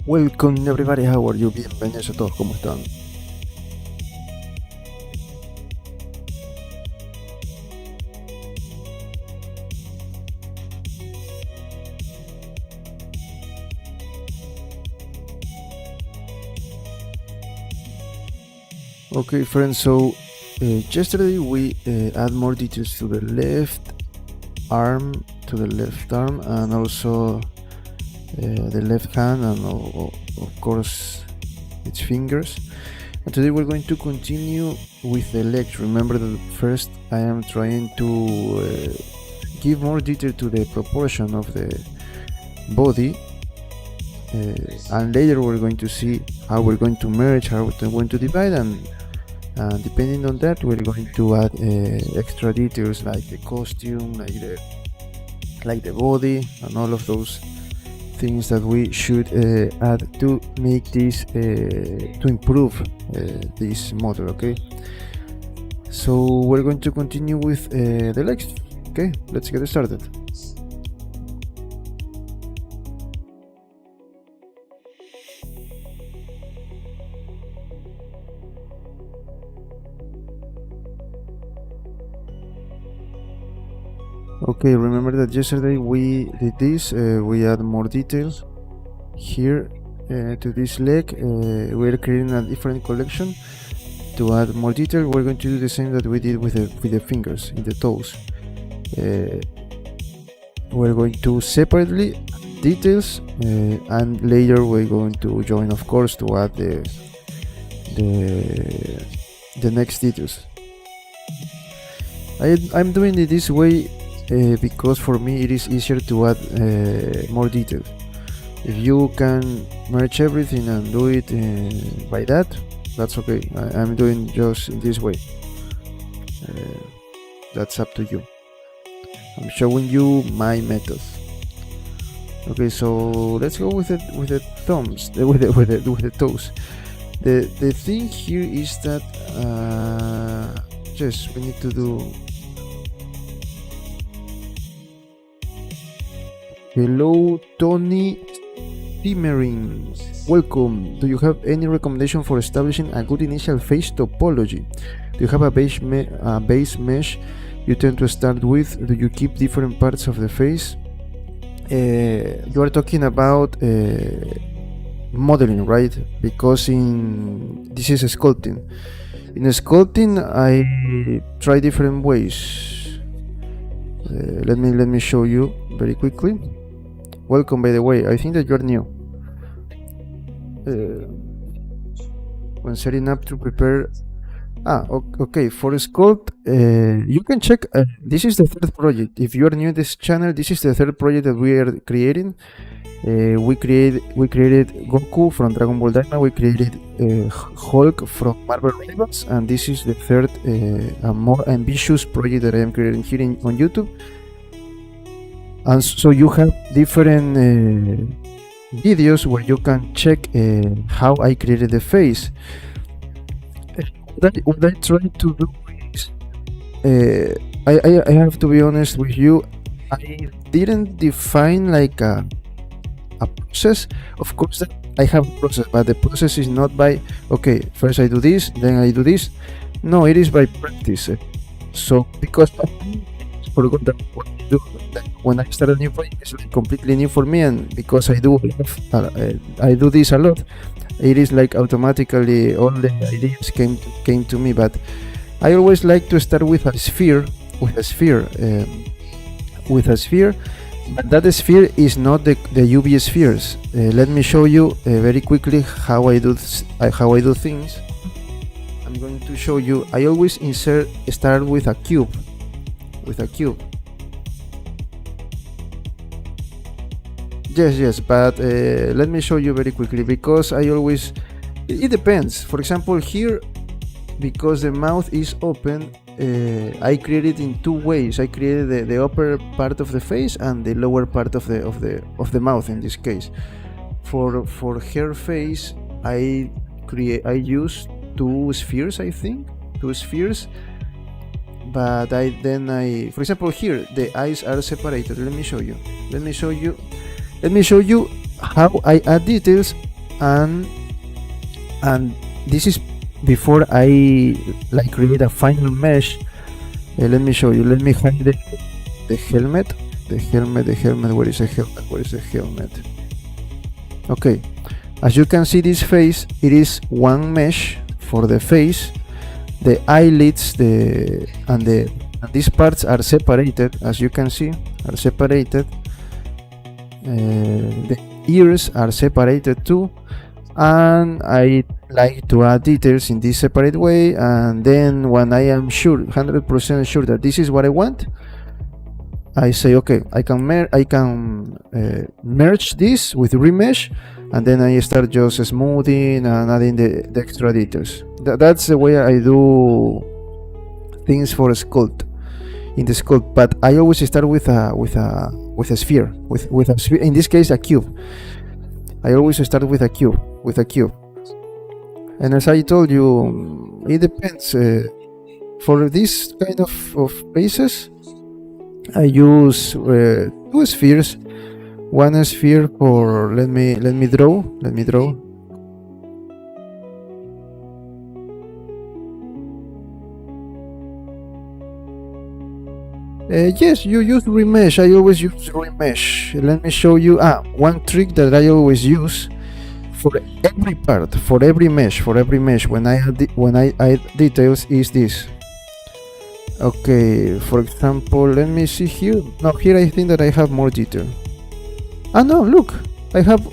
Welcome everybody, how are you? Bienvenidos a todos, ¿cómo están? Okay friends, so yesterday we add more details to the left arm, and also the left hand, and of course its fingers. And today we're going to continue with the legs. Remember that first I am trying to give more detail to the proportion of the body, and later we're going to see how we're going to merge, how we're going to divide, and depending on that we're going to add extra details like the costume, like the body, and all of those things that we should add to make this to improve this model. Okay, so we're going to continue with the legs. Okay, let's get started. Okay, remember that yesterday we did this, we add more details here to this leg. We're creating a different collection to add more detail. We're going to do the same that we did with the fingers in the toes. We're going to separately details, and later we're going to join, of course, to add the next details. I'm doing it this way because for me it is easier to add more detail. If you can merge everything and do it by that, that's okay. I'm doing just in this way. That's up to you. I'm showing you my method. Okay, so let's go with the thumbs, with the toes. The thing here is that yes, we need to do. Hello, Tony Timmering. Welcome. Do you have any recommendation for establishing a good initial face topology? Do you have a base mesh you tend to start with? Do you keep different parts of the face? You are talking about modeling, right? Because this is sculpting. In sculpting, I try different ways. Let me show you very quickly. Welcome, by the way. I think that you're new. When setting up to prepare. Okay. For Sculpt, you can check. This is the third project. If you are new to this channel, this is the third project that we are creating. We created Goku from Dragon Ball Daima. We created Hulk from Marvel Rivals, and this is the third, more ambitious project that I am creating here on YouTube. And so you have different videos where you can check how I created the face. What I try to do is, I have to be honest with you, I didn't define like a process. Of course I have a process, but the process is not by, okay, first I do this, then I do this. No, it is by practice. So because I forgot that what I do when I start a new project, it's like completely new for me, and because I do this a lot, it is like automatically all the ideas came to me. But I always like to start with a sphere, but that sphere is not the UV spheres. Let me show you very quickly how I do things. I'm going to show you. I always start with a cube. Yes, but let me show you very quickly, because it depends. For example, here, because the mouth is open, I created in two ways. I created the upper part of the face and the lower part of the mouth. In this case, for her face, I use two spheres. I think two spheres. But for example, here the eyes are separated. Let me show you how I add details and this is before I like create a final mesh. Let me show you. Let me hide the helmet. The helmet. Where is the helmet? Okay, as you can see, this face, it is one mesh for the face. The eyelids, and these parts are separated, as you can see, are separated. The ears are separated too, and I like to add details in this separate way. And then when I am sure, 100% sure that this is what I want, I say okay, I can merge this with remesh, and then I start just smoothing and adding the extra details. That's the way I do things for sculpt in the sculpt. But I always start with a sphere, with a sphere. In this case, a cube. I always start with a cube. And as I told you, it depends. For this kind of faces, I use 2 spheres. One sphere for let me draw. Yes, you use remesh. I always use remesh. Let me show you one trick that I always use for every part, for every mesh. When I add details, is this. Okay, for example, let me see here. No, here I think that I have more detail. No, look, I have.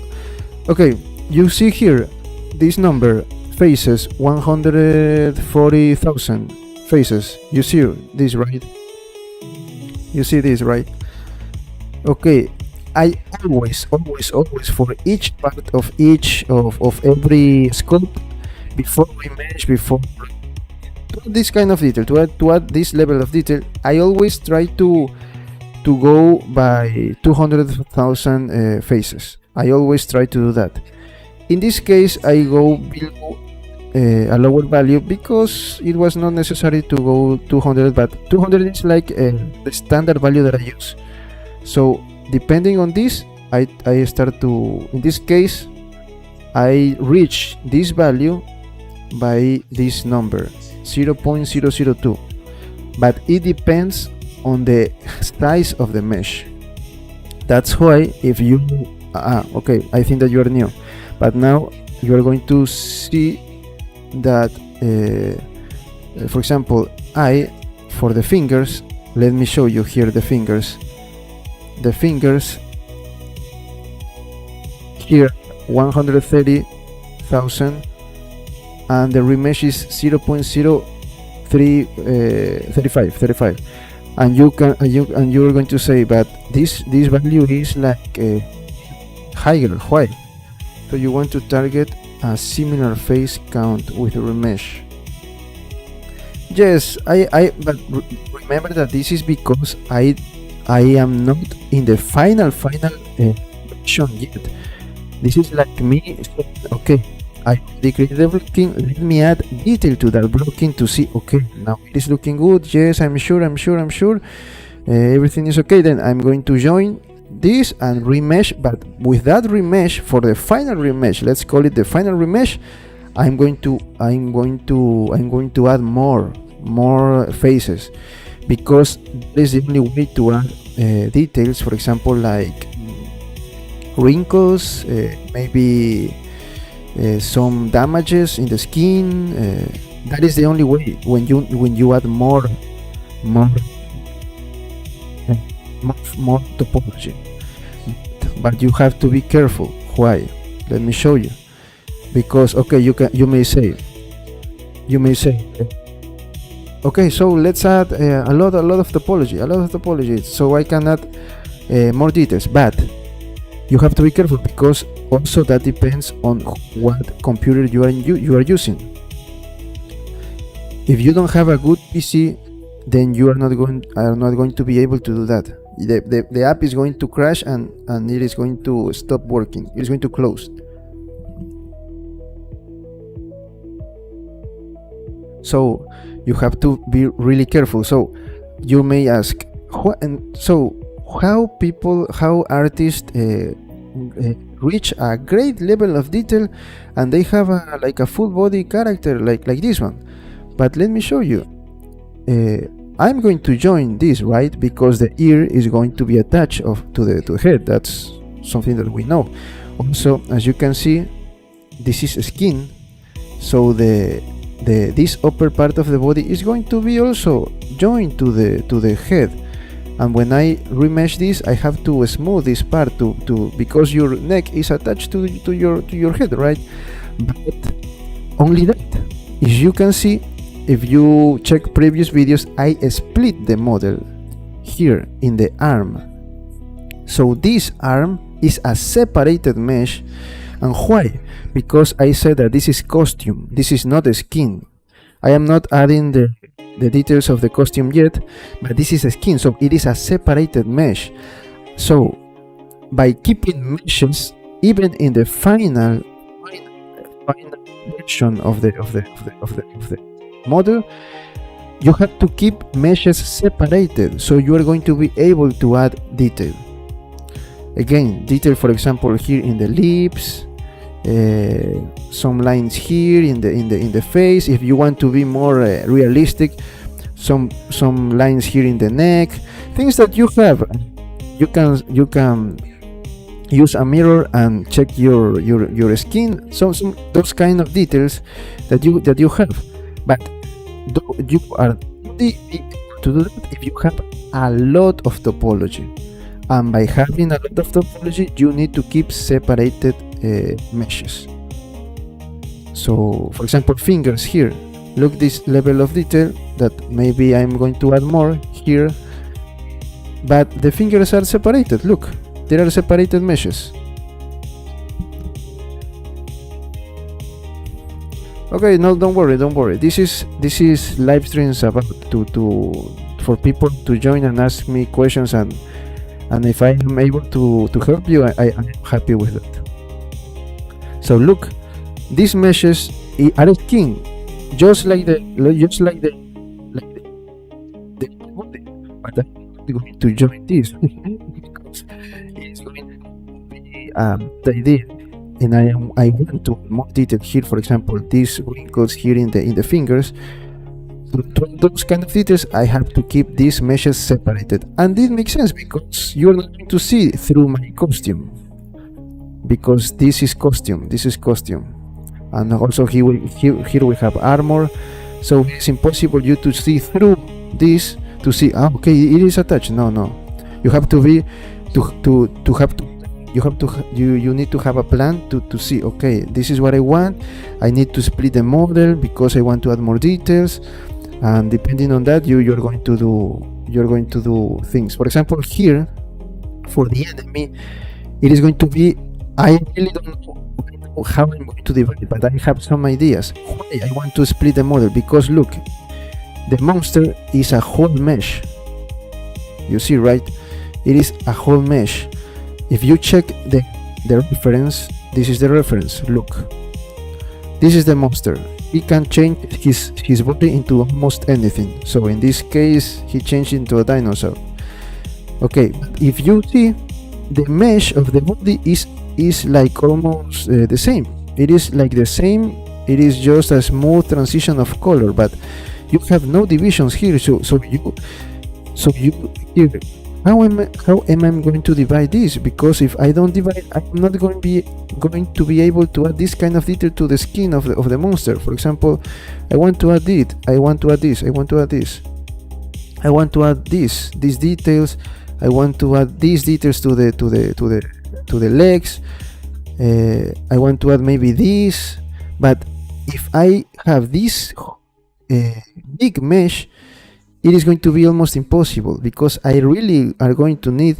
Okay, you see here this number, faces, 140,000 faces. You see this, right? Okay, I always for each part of every sculpt, before to add this kind of detail, to add this level of detail, I always try to go by 200,000 faces. I always try to do that. In this case, I go below a lower value because it was not necessary to go 200, but 200 is like the standard value that I use. So depending on this, I start to, in this case, I reach this value by this number, 0.002, but it depends on the size of the mesh. That's why if you okay, I think that you are new, but now you are going to see that for example, for the fingers, let me show you here the fingers here, 130,000, and the remesh is 0.0335, and you're going to say, but this value is like higher. Why? So you want to target a similar face count with a remesh. Yes, but remember that this is because I am not in the final version yet. This is like me, okay, I created everything, let me add detail to that blocking to see, okay, now it is looking good, yes, I'm sure, everything is okay. Then I'm going to join this and remesh, but with that remesh, for the final remesh, let's call it the final remesh, I'm going to add more faces, because this is the only way to add details, for example, like wrinkles, maybe some damages in the skin. That is the only way, when you add more topology. But you have to be careful. Why? Let me show you. Because okay, you may say okay, so let's add a lot of topology, so I can add more details. But you have to be careful, because also that depends on what computer you are using. If you don't have a good PC, then you are not going to be able to do that. The app is going to crash and it is going to stop working. It is going to close. So you have to be really careful. So you may ask, how artists reach a great level of detail, and they have like a full body character like this one. But let me show you. I'm going to join this, right? Because the ear is going to be attached to the head. That's something that we know. Also, as you can see, this is skin, so this upper part of the body is going to be also joined to the head. And when I remesh this, I have to smooth this part because your neck is attached to your head, right? But only that, as you can see, if you check previous videos, I split the model here in the arm. So this arm is a separated mesh. And why? Because I said that this is costume, this is not the skin. I am not adding the details of the costume yet, but this is a skin, so it is a separated mesh. So by keeping meshes, even in the final version of the model, you have to keep meshes separated, so you are going to be able to add detail. Again, detail, for example, here in the lips, some lines here in the face. If you want to be more realistic, some lines here in the neck, things that you have. You can use a mirror and check your skin. So those kind of details that you have. But you are only able to do that if you have a lot of topology. And by having a lot of topology, you need to keep separated meshes. So, for example, fingers here. Look this level of detail that maybe I'm going to add more here. But the fingers are separated. Look, there are separated meshes. Okay, no, don't worry. This is live streams about for people to join and ask me questions, and if I am able to help you, I'm happy with it. So look, these meshes are skin, just like the body. But I'm going to join this because it's going to be the idea. And I want to more detail here. For example, these wrinkles here in the fingers. So those kind of details, I have to keep these meshes separated, and this makes sense because you're not going to see through my costume, because this is costume, and also here we have armor, so it's impossible you to see through this to see. Okay, it is attached. No, you have to be you need to have a plan to see. Okay, this is what I want. I need to split the model because I want to add more details. And depending on that, you're going to do things. For example, here for the enemy, it is going to be, I really don't know how I'm going to divide it, but I have some ideas. Why I want to split the model? Because look, the monster is a whole mesh. You see, right? It is a whole mesh. If you check the reference, this is the reference. Look, this is the monster. He can change his body into almost anything. So in this case, he changed into a dinosaur. Okay, if you see, the mesh of the body is like almost the same. It is like the same. It is just a smooth transition of color, but you have no divisions here. So you here. How am I going to divide this? Because if I don't divide, I'm not going to be able to add this kind of detail to the skin of the monster. For example, I want to add it. I want to add this. I want to add this. I want to add these details. I want to add these details to the legs. I want to add maybe this. But if I have this big mesh, it is going to be almost impossible, because I really are going to need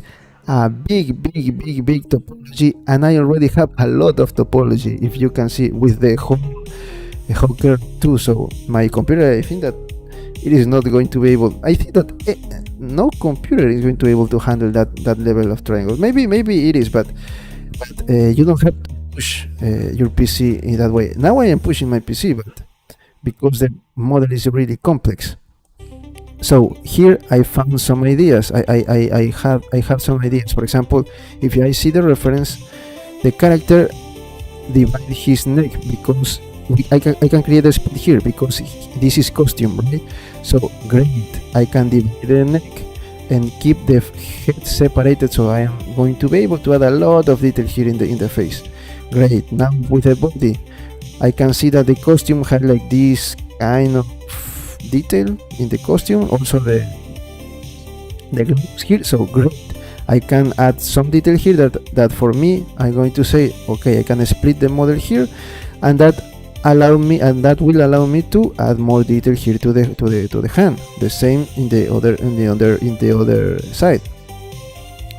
a big topology, and I already have a lot of topology, if you can see, with the Hawkgirl too. So my computer, I think that it is not going to be able. I think that no computer is going to be able to handle that level of triangle. Maybe it is, but you don't have to push your PC in that way. Now I am pushing my PC, but because the model is really complex. So here I found some ideas. I have some ideas. For example, if I see the reference, the character divide his neck, because I can create a split here because this is costume, right? So great, I can divide the neck and keep the head separated, so I am going to be able to add a lot of detail here in the face. Great. Now with the body, I can see that the costume had like this kind of detail in the costume, also the gloves here. So great, I can add some detail here that for me, I'm going to say, okay, I can split the model here, and that will allow me to add more detail here to the hand. The same in the other side.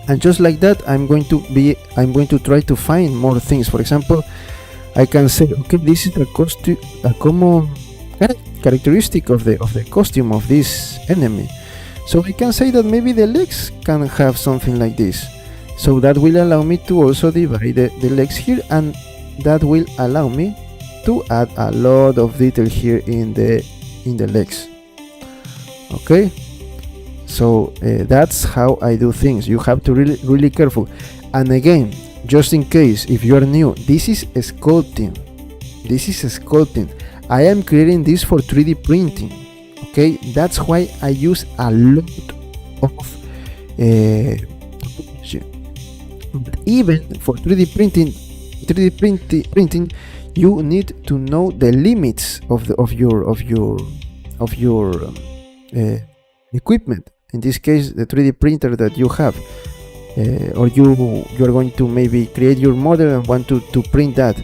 And just like that, I'm going to try to find more things. For example, I can say, okay, this is a common characteristic of the costume of this enemy. So I can say that maybe the legs can have something like this. So that will allow me to also divide the legs here, and that will allow me to add a lot of detail here in the legs. Okay, so that's how I do things. You have to really careful. And again, just in case if you are new, this is sculpting. I am creating this for 3D printing. Okay, that's why I use a lot of but even for 3D printing, you need to know the limits of your equipment. In this case, the 3D printer that you have, or you are going to maybe create your model and want to print that.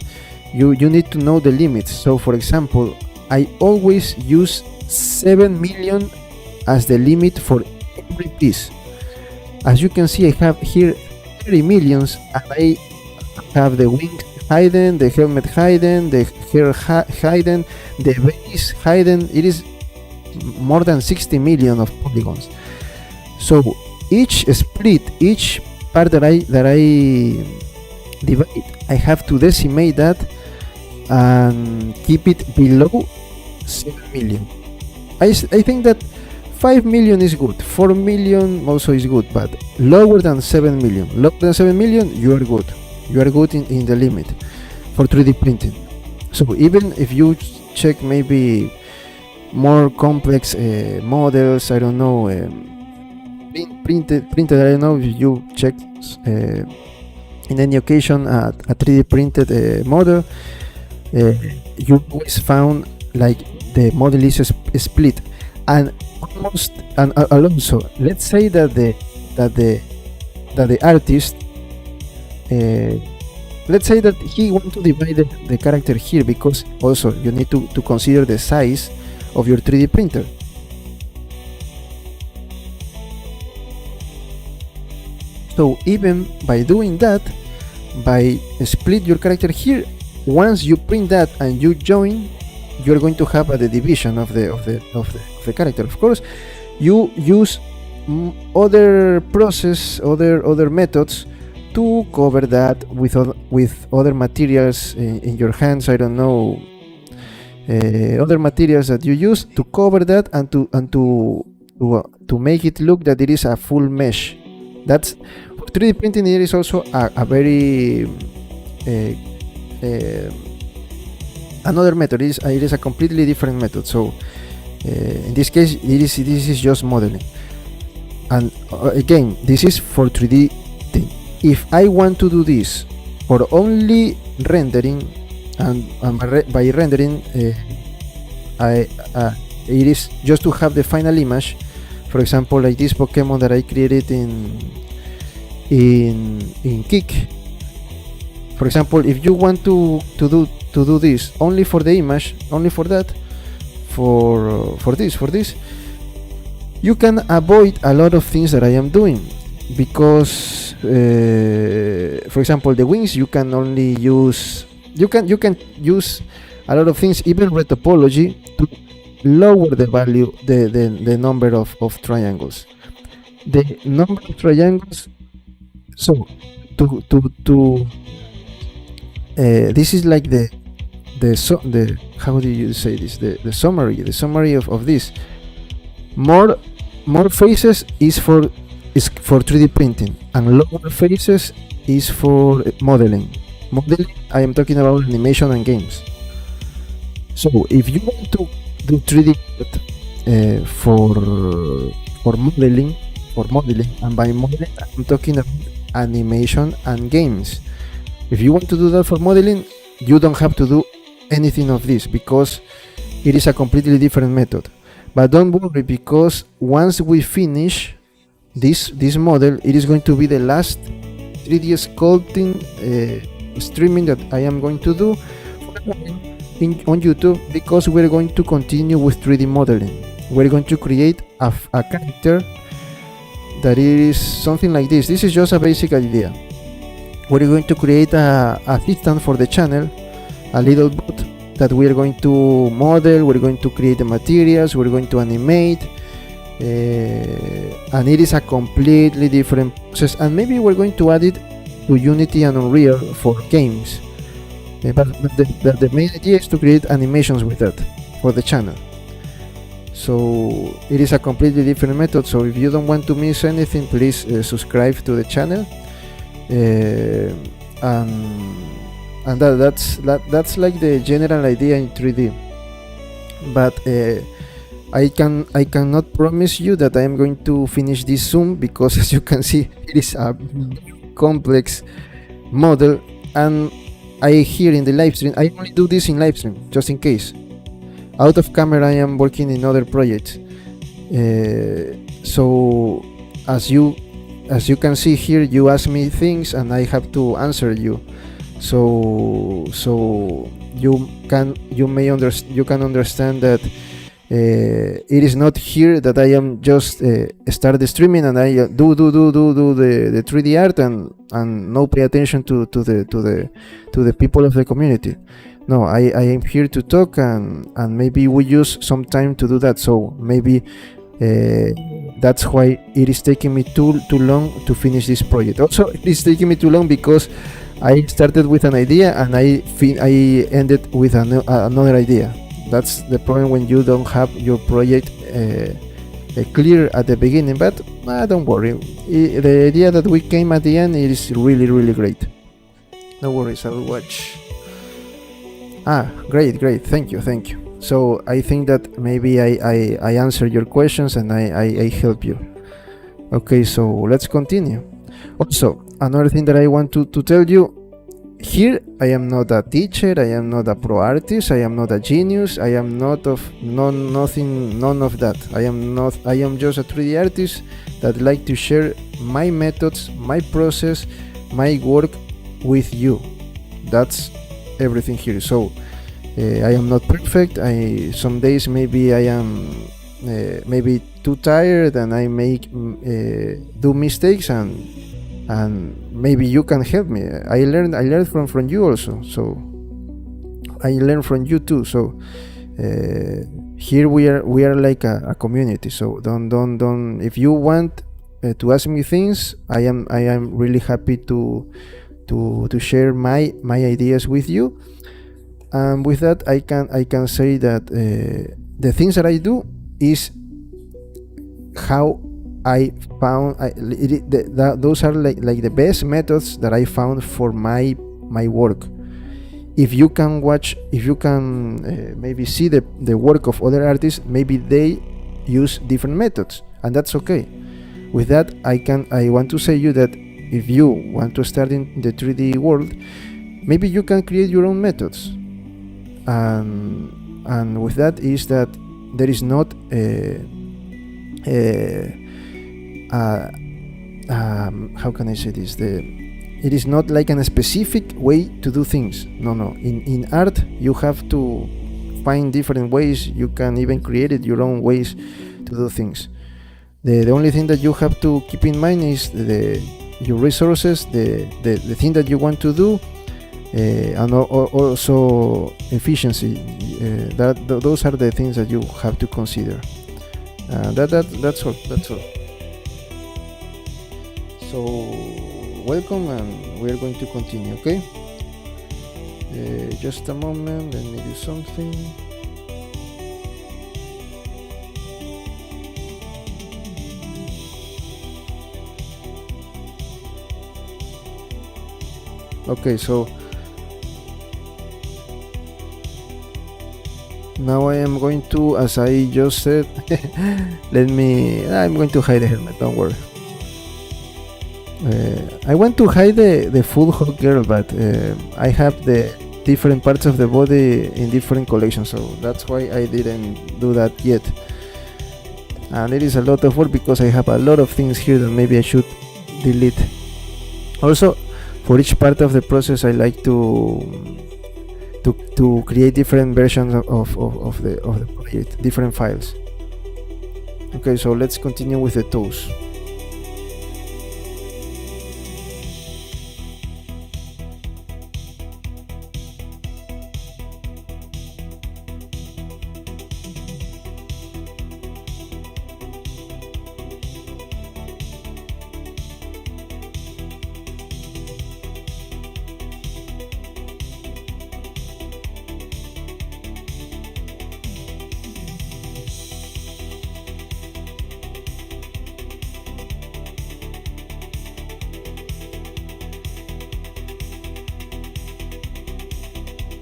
You need to know the limits. So for example, I always use 7 million as the limit for every piece. As you can see, I have here 30 millions, and I have the wings hidden, the helmet hidden, the hair hidden, the base hidden. It is more than 60 million of polygons. So each split, each part that I divide, I have to decimate that and keep it below 7 million. I think that 5 million is good, 4 million also is good, but lower than 7 million. Lower than 7 million, you are good. You are good in the limit for 3D printing. So even if you check maybe more complex models, I don't know, printed, I don't know if you check in any occasion a 3D printed model, you always found like the model is split, and almost, and also let's say that the artist, let's say that he wants to divide the character here, because also you need to consider the size of your 3D printer. So even by doing that, by split your character here, once you print that and you join, you're going to have the division of the character. Of course, you use other methods to cover that with other materials in your hands. I don't know, other materials that you use to cover that and to make it look that it is a full mesh. That's for 3D printing. It is also a very another method. It is a completely different method. So in this case, this is just modeling, and again, this is for 3D thing. If I want to do this for only rendering, and by rendering, it is just to have the final image. For example, like this Pokemon that I created in Kick. For example, if you want to do this only for the image, only for that, for this, you can avoid a lot of things that I am doing, because for example, the wings, you can only use you can use a lot of things, even retopology, to lower the value, the number of triangles, the number of triangles. So to this is like the how do you say this, the summary of this. More faces is for 3D printing, and lower faces is for modeling. Modeling, I am talking about animation and games. So if you want to do 3D for modeling, and by modeling, I'm talking about animation and games. If you want to do that for modeling, you don't have to do anything of this because it is a completely different method. But don't worry, because once we finish this model, it is going to be the last 3D sculpting streaming that I am going to do on YouTube, because we're going to continue with 3D modeling. We're going to create a character that is something like this. This is just a basic idea. We're going to create a assistant for the channel, a little bot that we're going to model, we're going to create the materials, we're going to animate, and it is a completely different process, and maybe we're going to add it to Unity and Unreal for games. But the main idea is to create animations with that for the channel. So it is a completely different method. So if you don't want to miss anything, please subscribe to the channel. And that's like the general idea in 3D. But I cannot promise you that I am going to finish this soon, because as you can see, it is a complex model, and I here in the live stream, I only do this in live stream just in case. Out of camera, I am working in other projects. So as you can see here, you ask me things and I have to answer you. So you can understand that it is not here that I am just start the streaming and I do the 3D art and no pay attention to the people of the community. No, I am here to talk, and maybe we use some time to do that. So maybe that's why it is taking me too long to finish this project. Also, it is taking me too long because I started with an idea and I ended with another idea. That's the problem when you don't have your project clear at the beginning. But don't worry, the idea that we came at the end, it is really great. No worries, I will watch. Great, thank you. So I think that maybe I answered your questions and I help you. Okay, so let's continue. Also, another thing that I want to tell you, here I am not a teacher, I am not a pro artist, I am not a genius, I am not none of that. I am just a 3D artist that like to share my methods, my process, my work with you. That's everything here. So I am not perfect. Some days maybe I am maybe too tired and I make do mistakes, and maybe you can help me. I learned from you also, so I learn from you too. So here we are like a community. So don't if you want to ask me things, I am really happy to share my ideas with you. And with that, I can say that the things that I do is how I found those are like the best methods that I found for my work. If you can maybe see the work of other artists, maybe they use different methods, and that's okay. With that, I want to say you that if you want to start in the 3D world, maybe you can create your own methods. And with that is that there is not how can I say this? It is not like a specific way to do things. No. In art, you have to find different ways. You can even create your own ways to do things. The only thing that you have to keep in mind is your resources, the thing that you want to do, and also efficiency. Those are the things that you have to consider. That's all. So welcome, and we're going to continue. Okay, just a moment, let me do something. Okay, so Now I am going to, as I just said, I'm going to hide the helmet, don't worry. I want to hide the full Hawkgirl, but I have the different parts of the body in different collections, so that's why I didn't do that yet. And it is a lot of work because I have a lot of things here that maybe I should delete. Also, for each part of the process, I like to create different versions of the project, different files. Okay, so let's continue with the toes.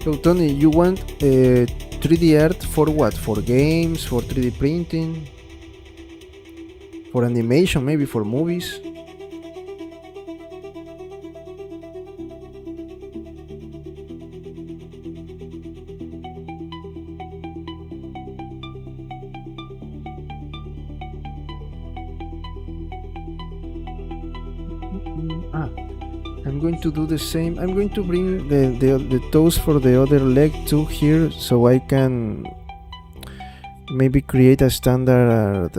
So Tony, you want 3D art for what? For games, for 3D printing, for animation, maybe for movies? Ah, I'm going to do the same. I'm going to bring the toes for the other leg too here, so I can maybe create a standard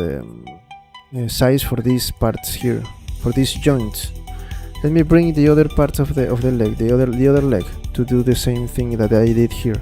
size for these parts here, for these joints. Let me bring the other parts of the leg, the other leg, to do the same thing that I did here.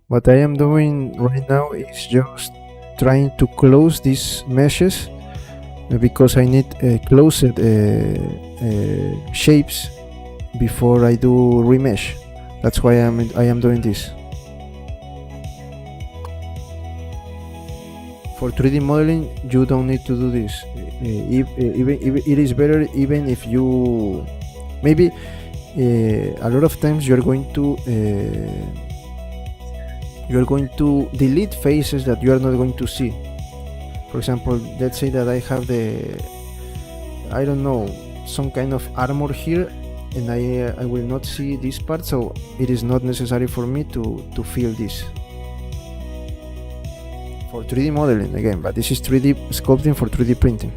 What I am doing right now is just trying to close these meshes because I need closed shapes before I do remesh. That's why I am doing this. For 3D modeling, you don't need to do this. Even it is better even if you maybe a lot of times you're going to delete faces that you are not going to see. For example, let's say that I have I don't know, some kind of armor here, and I will not see this part, so it is not necessary for me to fill this. For 3D modeling again, but this is 3D sculpting for 3D printing.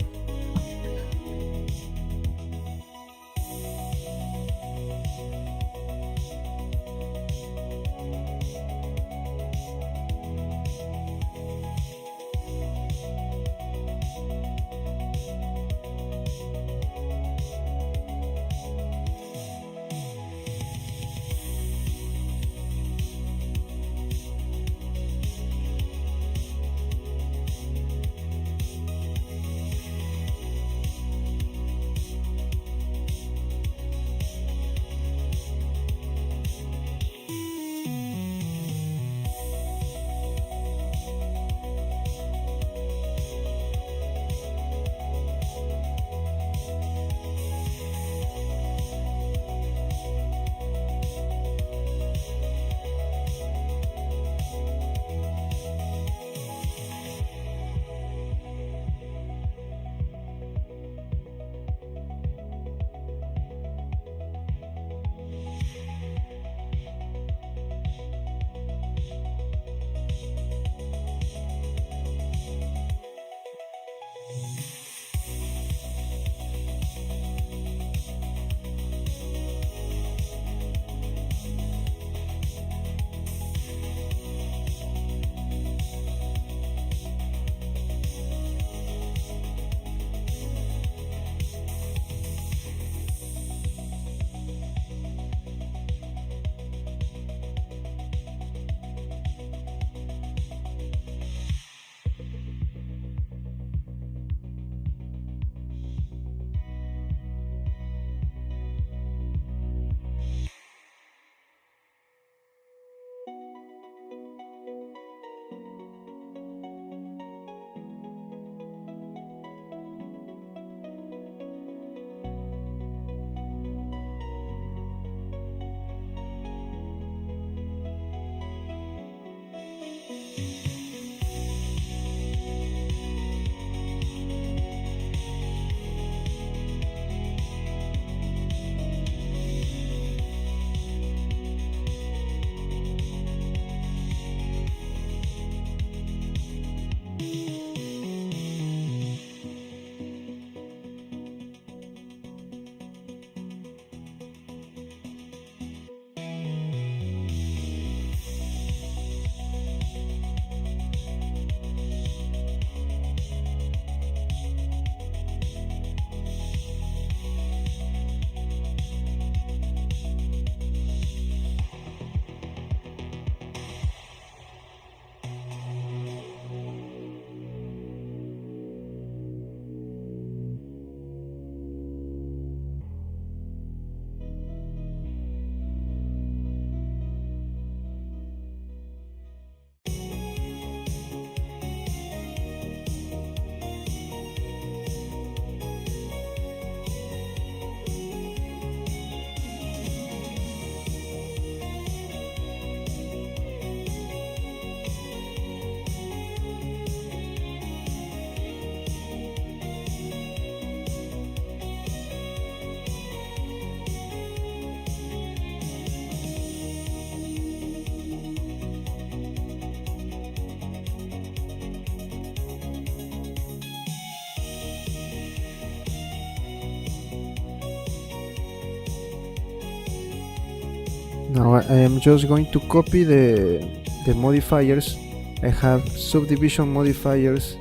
Now I am just going to copy the modifiers. I have subdivision modifiers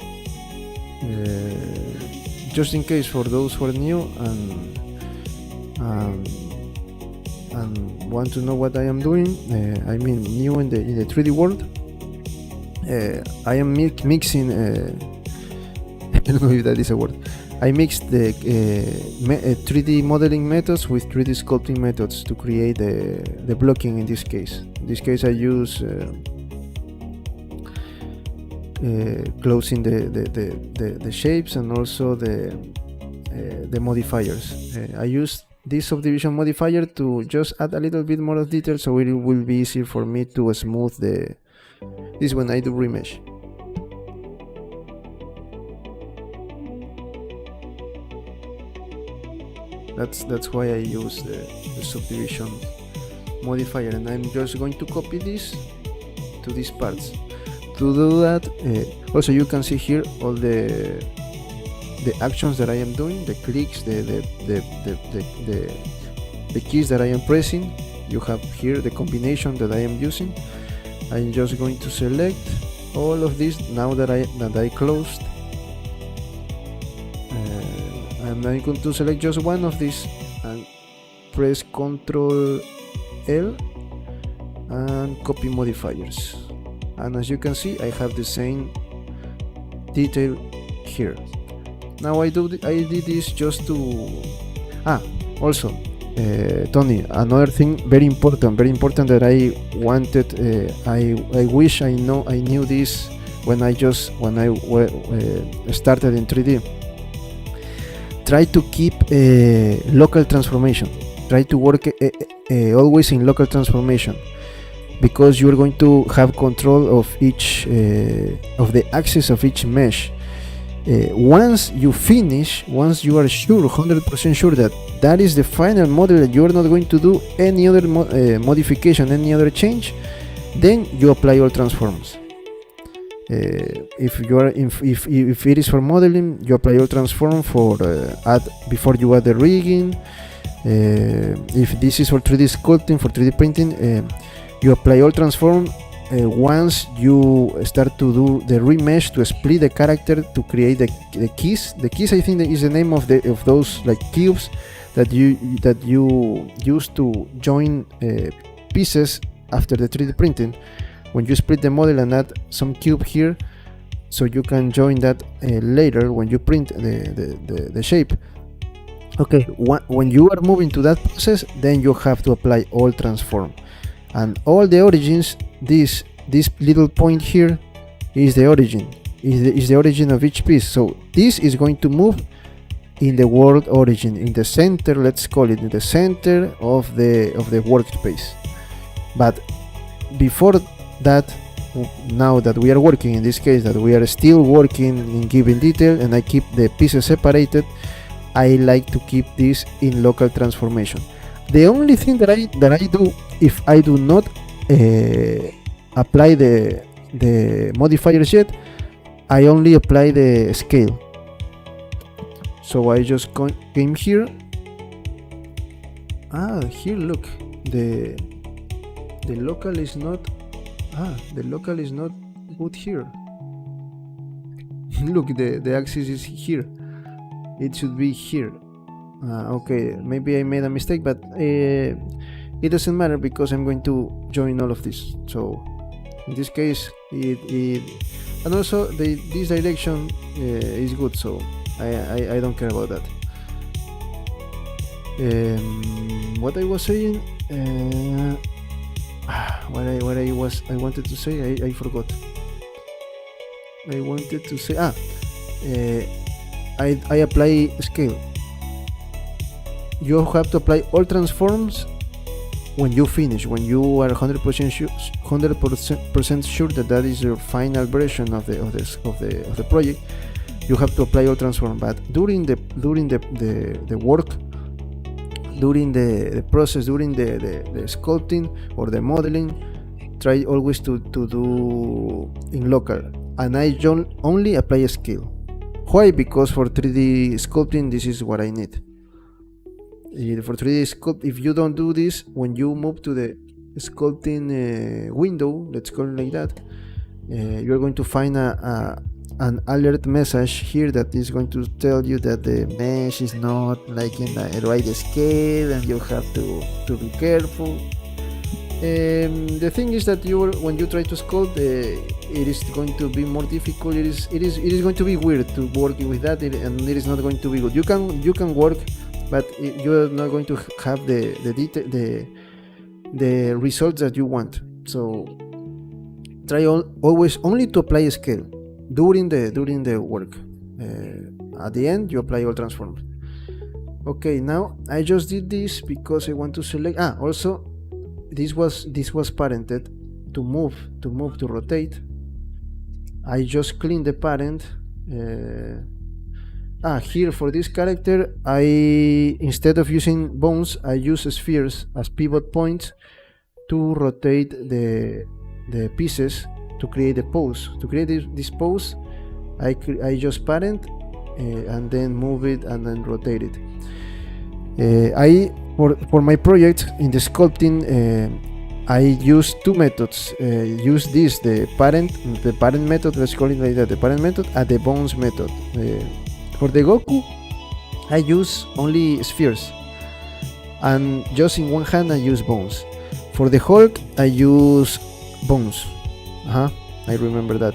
just in case for those who are new and want to know what I am doing. I mean new in the 3D world. I am mixing I don't know if that is a word. I mixed the 3D modeling methods with 3D sculpting methods to create the blocking in this case. In this case I use closing the shapes and also the modifiers. I use this subdivision modifier to just add a little bit more of detail, so it will be easier for me to smooth this when I do remesh. That's why I use the subdivision modifier, and I'm just going to copy this to these parts. To do that, also you can see here all the actions that I am doing, the clicks, the keys that I am pressing. You have here the combination that I am using. I'm just going to select all of this now that I closed. I'm going to select just one of these and press Ctrl L and copy modifiers. And as you can see, I have the same detail here. Now I did this just to also Tony, another thing very important that I wanted, I wish I knew this when I started in 3D. Try to keep local transformation. Try to work always in local transformation, because you're going to have control of each of the axis of each mesh. Once you are sure, 100% sure that is the final model, that you are not going to do any other modification, any other change, then you apply all transforms. If you are if it is for modeling, you apply all transform for add before you add the rigging. If this is for 3D sculpting, for 3D printing, you apply all transform once you start to do the remesh to split the character to create the keys. The keys, I think, is the name of those like cubes that you use to join pieces after the 3D printing. When you split the model and add some cube here, so you can join that later when you print the shape. Okay, when you are moving to that process, then you have to apply all transform, and all the origins. This little point here is the origin, is the origin of each piece. So this is going to move in the world origin, in the center, let's call it, in the center of the workspace. But before that, now that we are working, in this case that we are still working in giving detail and I keep the pieces separated, I like to keep this in local transformation. The only thing that I do, if I do not apply the modifiers yet, I only apply the scale. So I just came here. Here, look, the local is not. The local is not good here. Look, the axis is here. It should be here. Okay, maybe I made a mistake, but it doesn't matter because I'm going to join all of this. So in this case, and also this direction is good, so I don't care about that. What I was saying, what I wanted to say, I forgot. I wanted to say, I apply scale. You have to apply all transforms when you finish, when you are 100% sure that that is your final version of the project. You have to apply all transform. But during the work, during the process, during the sculpting or the modeling, try always to do in local, and I only apply a scale. Why? Because for 3D sculpting, this is what I need. For 3D sculpt, if you don't do this, when you move to the sculpting window, let's call it like that, you're going to find an alert message here that is going to tell you that the mesh is not like in the right scale and you have to be careful. The thing is that when you try to sculpt, it is going to be more difficult. It is going to be weird to work with that, and it is not going to be good. You can work, but you're not going to have the results that you want. So try always only to apply a scale during the work. At the end, you apply all transforms. Okay, now I just did this because I want to select. Also, this was parented to move to rotate. I just clean the parent. Here for this character, instead of using bones, I use spheres as pivot points to rotate the pieces to create a pose. To create this pose, I just parent and then move it and then rotate it. For my project in the sculpting, I use two methods. Use the parent method, let's call it like that, the parent method, and the bones method. For the Goku, I use only spheres, and just in one hand I use bones. For the Hulk, I use bones. I remember that.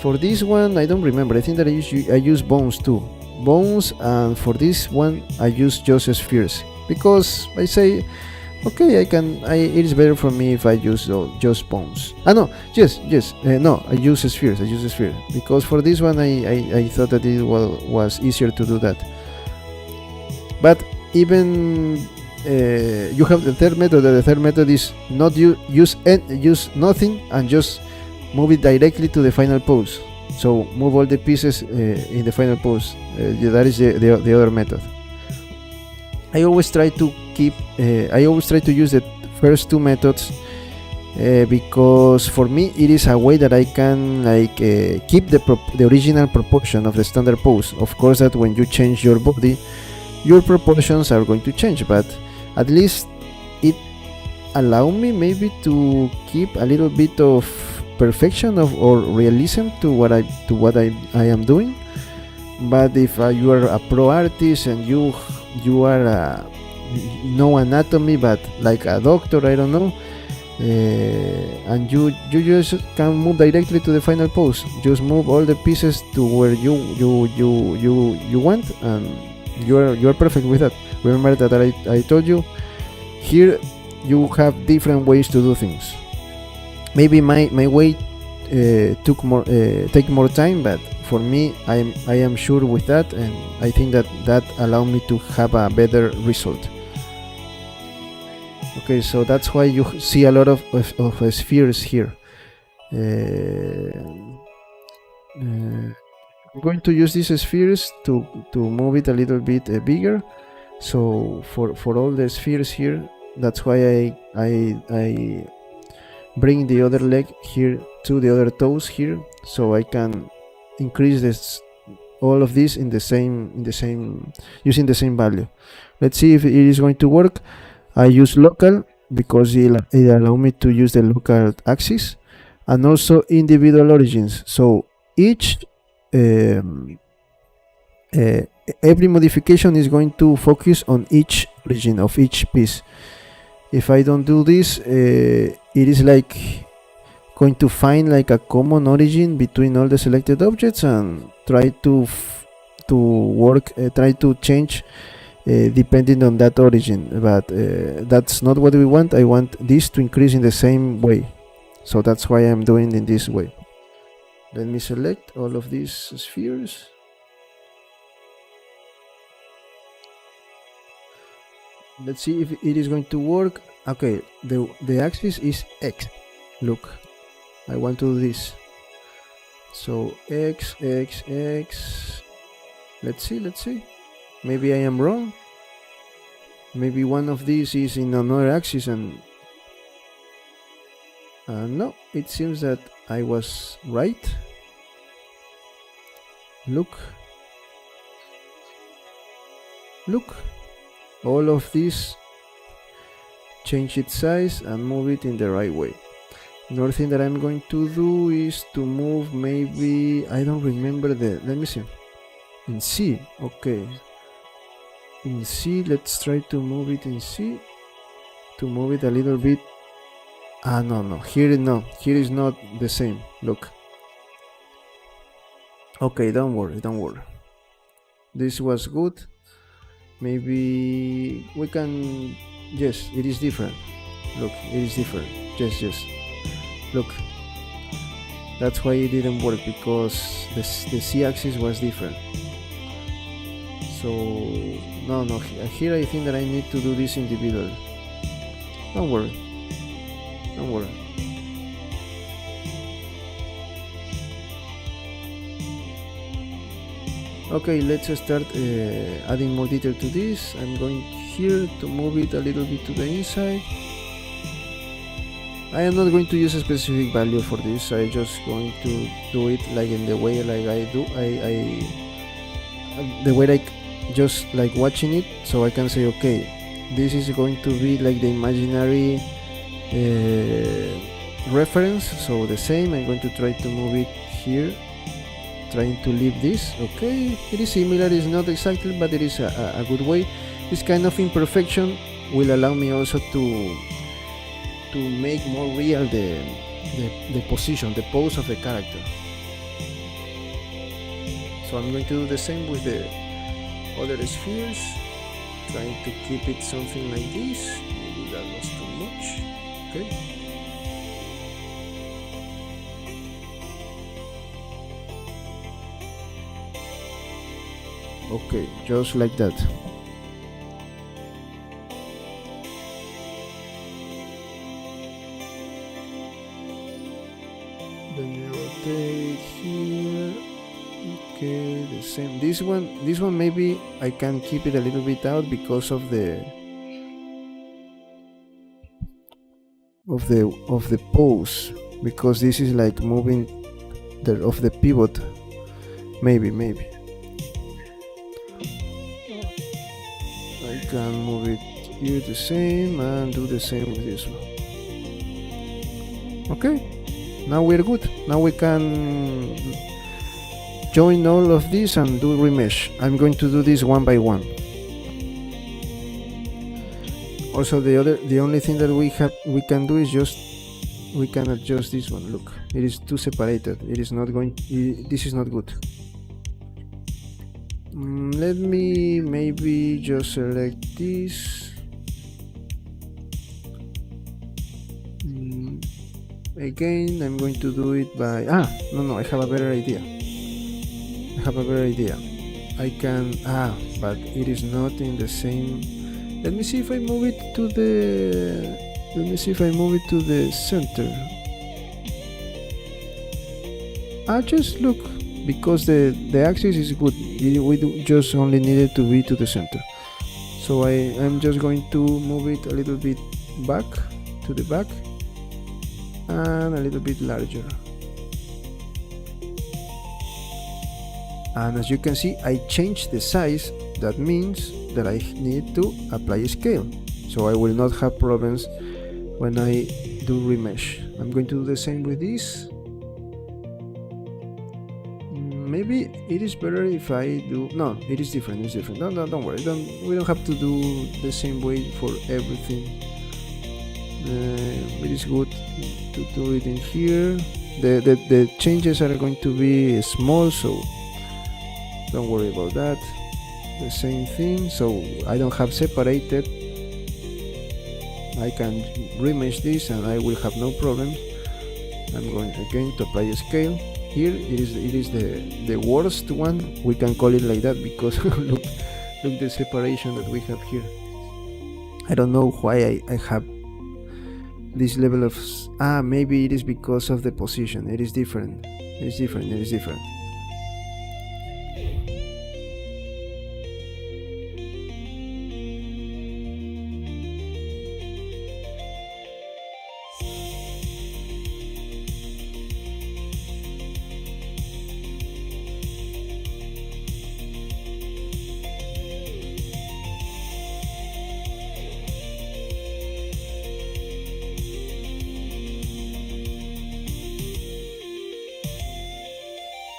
For this one, I don't remember. I think that I use bones too. Bones, and for this one, I use just spheres because I say, okay, it is better for me if I use just bones. No, I use spheres. Because for this one, I thought that it was easier to do that. But even you have the third method. The third method is not use nothing and just move it directly to the final pose. So move all the pieces in the final pose. That is the other method. I always try to use the first two methods because for me it is a way that I can like keep the original proportion of the standard pose. Of course that when you change your body, your proportions are going to change, but at least it allow me maybe to keep a little bit of perfection of or realism to what I am doing. But if you are a pro artist and you are know anatomy, but like a doctor, I don't know, and you just can move directly to the final pose. Just move all the pieces to where you want, and you're perfect with that. Remember that I told you here you have different ways to do things. Maybe my way take more time, but for me I am sure with that, and I think that allow me to have a better result. Okay, so that's why you see a lot of spheres here. I'm going to use these spheres to move it a little bit bigger. So for all the spheres here, that's why I bring the other leg here to the other toes here, so I can increase this all of this in the same using the same value. Let's see if it is going to work. I use local because it allows me to use the local axis, and also individual origins. So each every modification is going to focus on each origin of each piece. If I don't do this, it is like going to find like a common origin between all the selected objects and try to work, try to change depending on that origin. But that's not what we want. I want this to increase in the same way, so that's why I'm doing in this way. Let me select all of these spheres. Let's see if it is going to work. Okay, the axis is X. Look, I want to do this. So X, X, X. Let's see. Maybe I am wrong. Maybe one of these is in another axis, and no, it seems that I was right. Look, all of this, change its size and move it in the right way. Another thing that I'm going to do is to move, maybe, I don't remember let me see, in C. Okay, in C, let's try to move it in C, to move it a little bit. No, here is not the same. Look. Okay, don't worry. This was good. Maybe we can, yes, it is different. Look, it is different. Yes. Look, that's why it didn't work, because the C-axis was different. So no, here I think that I need to do this individually. Don't worry. Okay, let's start adding more detail to this. I'm going here to move it a little bit to the inside. I am not going to use a specific value for this. I'm just going to do it like in the way like I do. The way like just like watching it, so I can say, okay, this is going to be like the imaginary reference. So the same, I'm going to try to move it here, trying to leave this. Okay, it is similar, it's not exactly, but it is a good way. This kind of imperfection will allow me also to make more real the position, the pose of the character. So I'm going to do the same with the other spheres, trying to keep it something like this. Maybe that was too much. Okay. Okay, just like that. Let me rotate here. Okay, the same. This one maybe I can keep it a little bit out because of the of the pose, because this is like moving of the pivot. Maybe I can move it here the same and do the same with this one. Okay, now we're good. Now we can join all of this and do remesh. I'm going to do this one by one. Also, the only thing that we can do is just we can adjust this one. Look, it is too separated. It is not going. This is not good. Let me maybe just select this. Again, I'm going to do it by no, I have a better idea. I can but it is not in the same. Let me see if I move it to the center. Just look, because the axis is good. We just only needed to be to the center. So I'm just going to move it a little bit back to the back and a little bit larger. And as you can see, I changed the size. That means that I need to apply a scale, so I will not have problems when I do remesh. I'm going to do the same with this. Maybe it is better if I do. No, it is different. No, don't worry. We don't have to do the same way for everything. It is good to do it in here. The changes are going to be small, so don't worry about that. The same thing, so I don't have separated. I can remesh this and I will have no problem. I'm going again to apply a scale. Here it is the worst one, we can call it like that, because look the separation that we have here. I don't know why I have this level of maybe it is because of the position. It is different.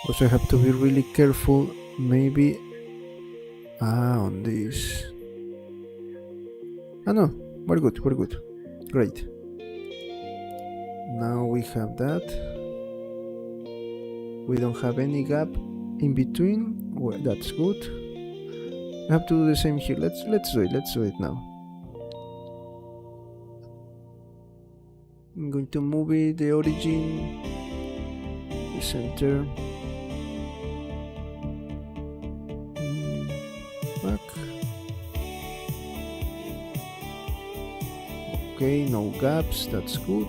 Also, I have to be really careful, maybe on this. No, we're good, great. Now we have that. We don't have any gap in between. Well, that's good. I have to do the same here. Let's do it now. I'm going to move it, the origin, the center, back. Okay, no gaps, that's good.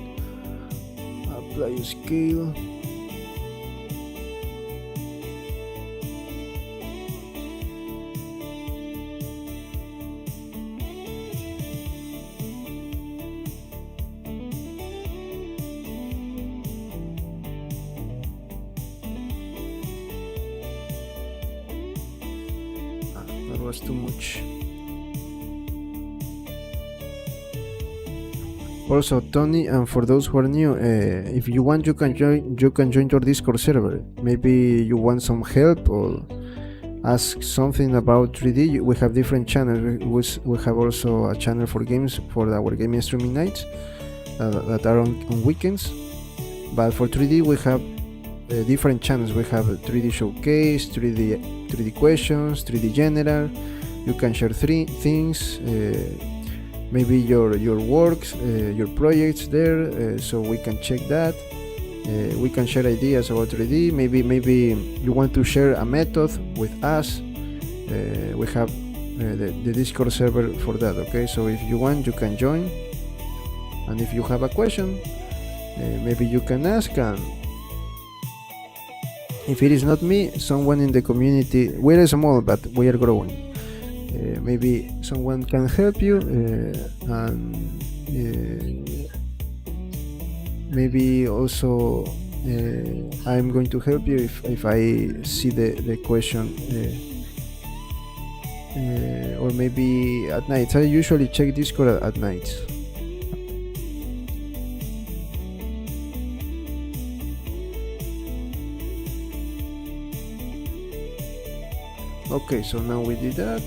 Apply a scale. That was too much. Also, Tony, and for those who are new, if you want, you can join your Discord server. Maybe you want some help or ask something about 3D. We have different channels. We have also a channel for games, for our gaming streaming nights that are on weekends. But for 3D, we have different channels. We have a 3D showcase, 3D questions, 3D general. You can share things. Maybe your works, your projects there, so we can check that. We can share ideas about 3D. Maybe you want to share a method with us. We have the Discord server for that. Okay, so if you want, you can join. And if you have a question, maybe you can ask. And if it is not me, someone in the community. We're small, but we are growing. Maybe someone can help you, and maybe also I'm going to help you if I see the question, or maybe at night. I usually check Discord at night. Okay, so now we did that.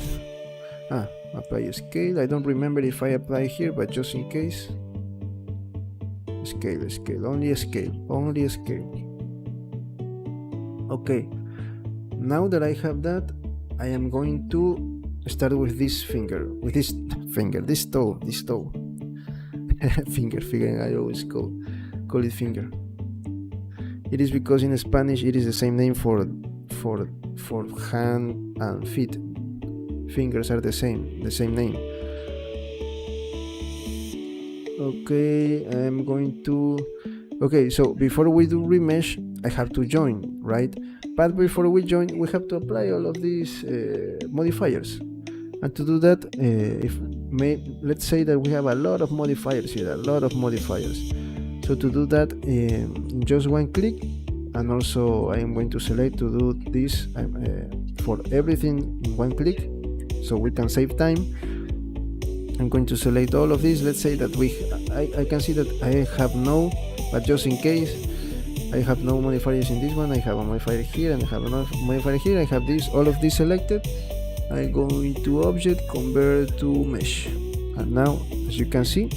Apply scale. I don't remember if I apply here, but just in case. Scale, only scale. Okay, now that I have that, I am going to start with this this toe. Finger, I always call it finger. It is because in Spanish it is the same name for hand and feet. Fingers are the same name. Okay, I'm going to. Okay, so before we do remesh, I have to join, right? But before we join, we have to apply all of these modifiers. And to do that, let's say that we have a lot of modifiers here, So to do that, just one click, and also I am going to select to do this for everything in one click, so we can save time. I'm going to select all of these. Let's say that I can see that I have no, but just in case, I have no modifiers in this one. I have a modifier here and I have another modifier here. I have all of these selected. I go into object, convert to mesh, and now as you can see,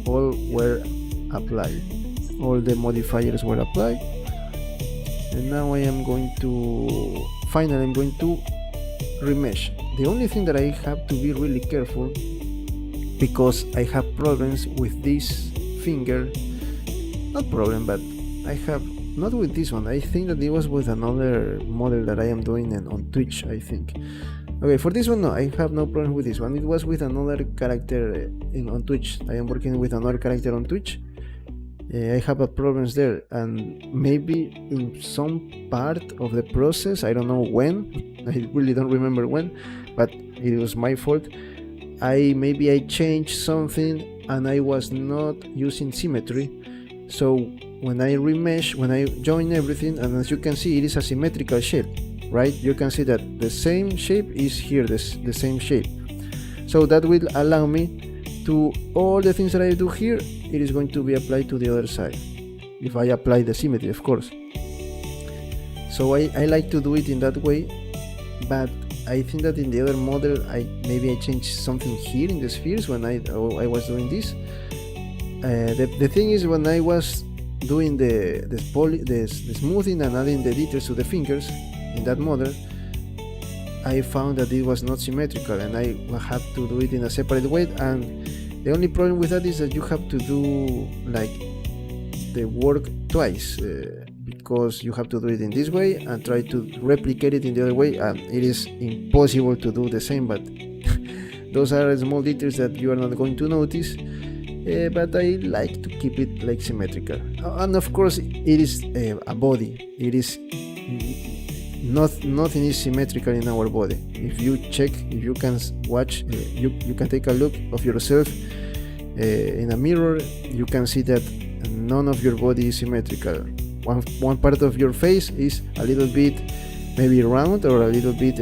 all were applied. All the modifiers were applied. And now I am going to remesh. The only thing that I have to be really careful, because I have problems with this finger. Not problem, but I have not with this one. I think that it was with another model that I am doing on Twitch, I think. Okay, for this one, no, I have no problem with this one. It was with another character on Twitch. I am working with another character on Twitch. I have problems there, and maybe in some part of the process, I don't know when, I really don't remember when, but it was my fault. Maybe I changed something and I was not using symmetry. So when I remesh, when I join everything, and as you can see, it is a symmetrical shape, right? You can see that the same shape is here, the same shape. So that will allow me to, all the things that I do here, it is going to be applied to the other side, if I apply the symmetry, of course. So I like to do it in that way, but I think that in the other model, maybe I changed something here in the spheres when I was doing this. The thing is, when I was doing the smoothing and adding the details to the fingers in that model, I found that it was not symmetrical, and I had to do it in a separate way. And the only problem with that is that you have to do like the work twice, because you have to do it in this way and try to replicate it in the other way, and it is impossible to do the same. But those are small details that you are not going to notice. But I like to keep it like symmetrical, and of course it is a body. It is nothing is symmetrical in our body. If you can watch, you can take a look of yourself in a mirror. You can see that none of your body is symmetrical. One part of your face is a little bit maybe round or a little bit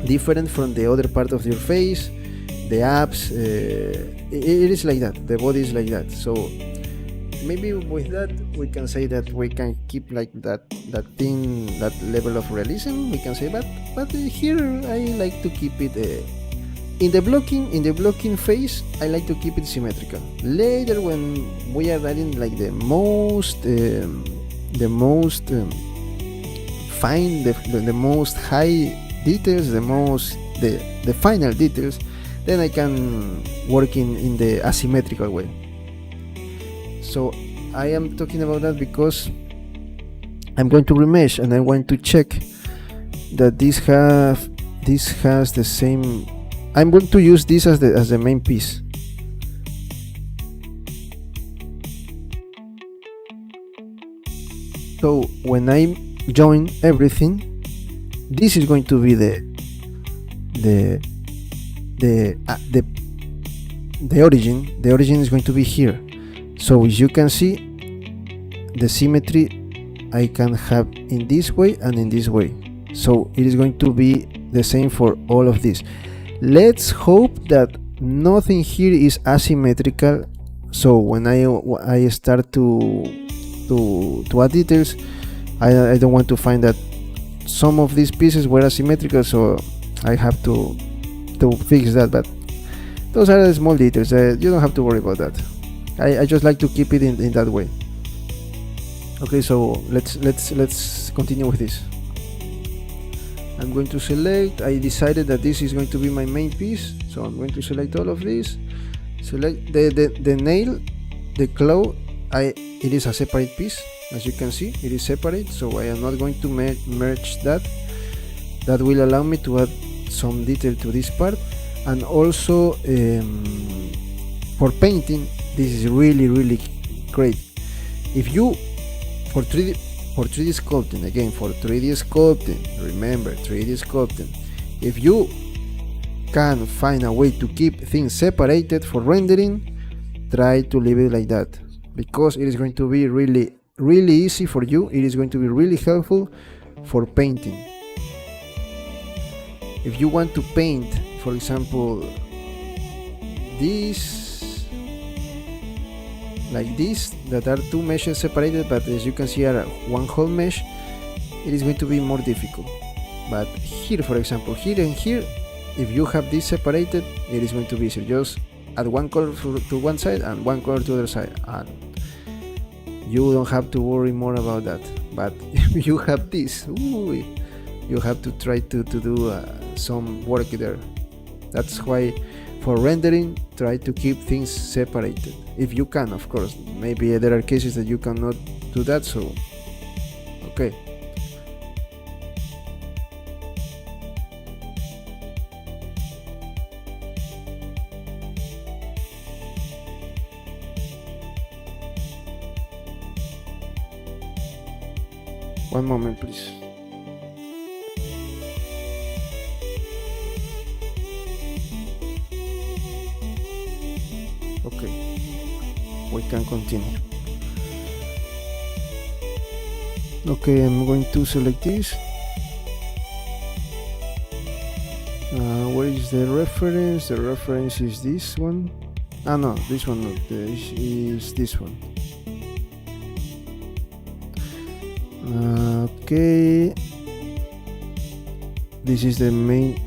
different from the other part of your face. The abs, it is like that. The body is like that. So maybe with that we can say that we can keep like that thing, that level of realism, we can say. But here I like to keep it in the blocking phase. I like to keep it symmetrical. Later, when we are adding like the most fine, the most high details, the final details, then I can work in the asymmetrical way. So I am talking about that because I'm going to remesh, and I want to check that this has the same. I'm going to use this as the main piece. So when I join everything, this is going to be the origin. The origin is going to be here. So as you can see, the symmetry I can have in this way and in this way, so it is going to be the same for all of this. Let's hope that nothing here is asymmetrical, so when I start to add details, I don't want to find that some of these pieces were asymmetrical, so I have to fix that. But those are the small details, you don't have to worry about that. I just like to keep it in that way. Okay, so let's continue with this. I'm going to select, I decided that this is going to be my main piece, so I'm going to select all of this, select the nail, the claw, it is a separate piece, as you can see, it is separate, so I am not going to merge that. That will allow me to add some detail to this part. And also for painting, this is really great. If you, for 3D sculpting, again, for 3D sculpting, remember 3D sculpting, if you can find a way to keep things separated for rendering, try to leave it like that, because it is going to be really easy for you. It is going to be really helpful for painting. If you want to paint, for example, this, like this, that are two meshes separated, but as you can see are one whole mesh, it is going to be more difficult. But here, for example, here and here, if you have this separated, it is going to be easier. Just add one color to one side and one color to the other side, and you don't have to worry more about that. But if you have this, you have to try to do some work there. That's why for rendering, try to keep things separated if you can, of course. Maybe there are cases that you cannot do that, so okay. One moment, please. Okay, we can continue. Okay, I'm going to select this. Where is the reference? The reference is this one. Ah no, this one not. This is this one. Okay, this is the main.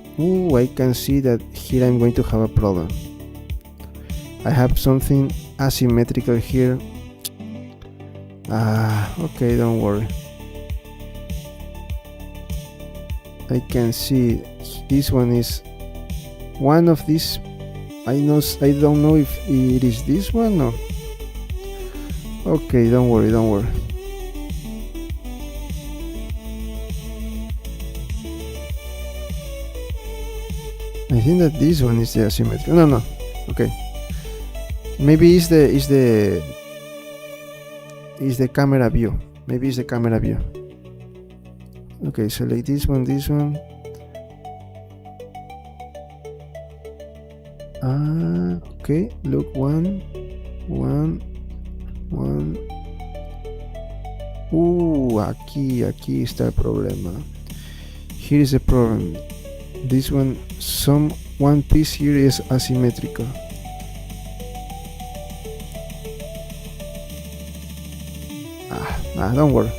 I can see that here I'm going to have a problem. I have something asymmetrical here. Okay, don't worry. I can see this one is one of these. I don't know if it is this one or. Okay, don't worry. I think that this one is the asymmetrical. No. Okay. Maybe it's the camera view. Maybe it's the camera view. Okay, select this one. Okay, look, one. Aquí está el problema. Here is the problem. This one, one piece here is asymmetrical. Don't worry.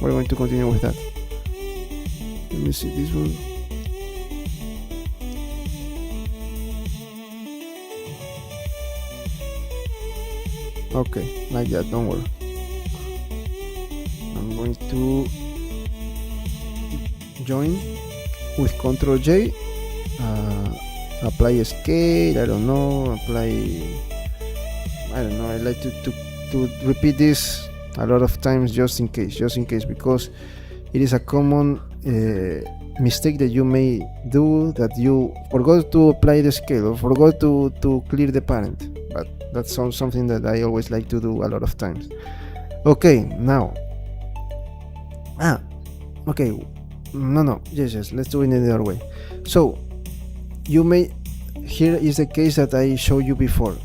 We're going to continue with that. Let me see this one. Okay, like that, don't worry. I'm going to join with Ctrl J, apply scale, I don't know, I like to repeat this a lot of times just in case, because it is a common mistake that you may do, that you forgot to apply the scale or forgot to clear the parent. But that's something that I always like to do a lot of times. Okay, now okay, no, yes, let's do it in the other way. So you may, here is the case that I showed you before.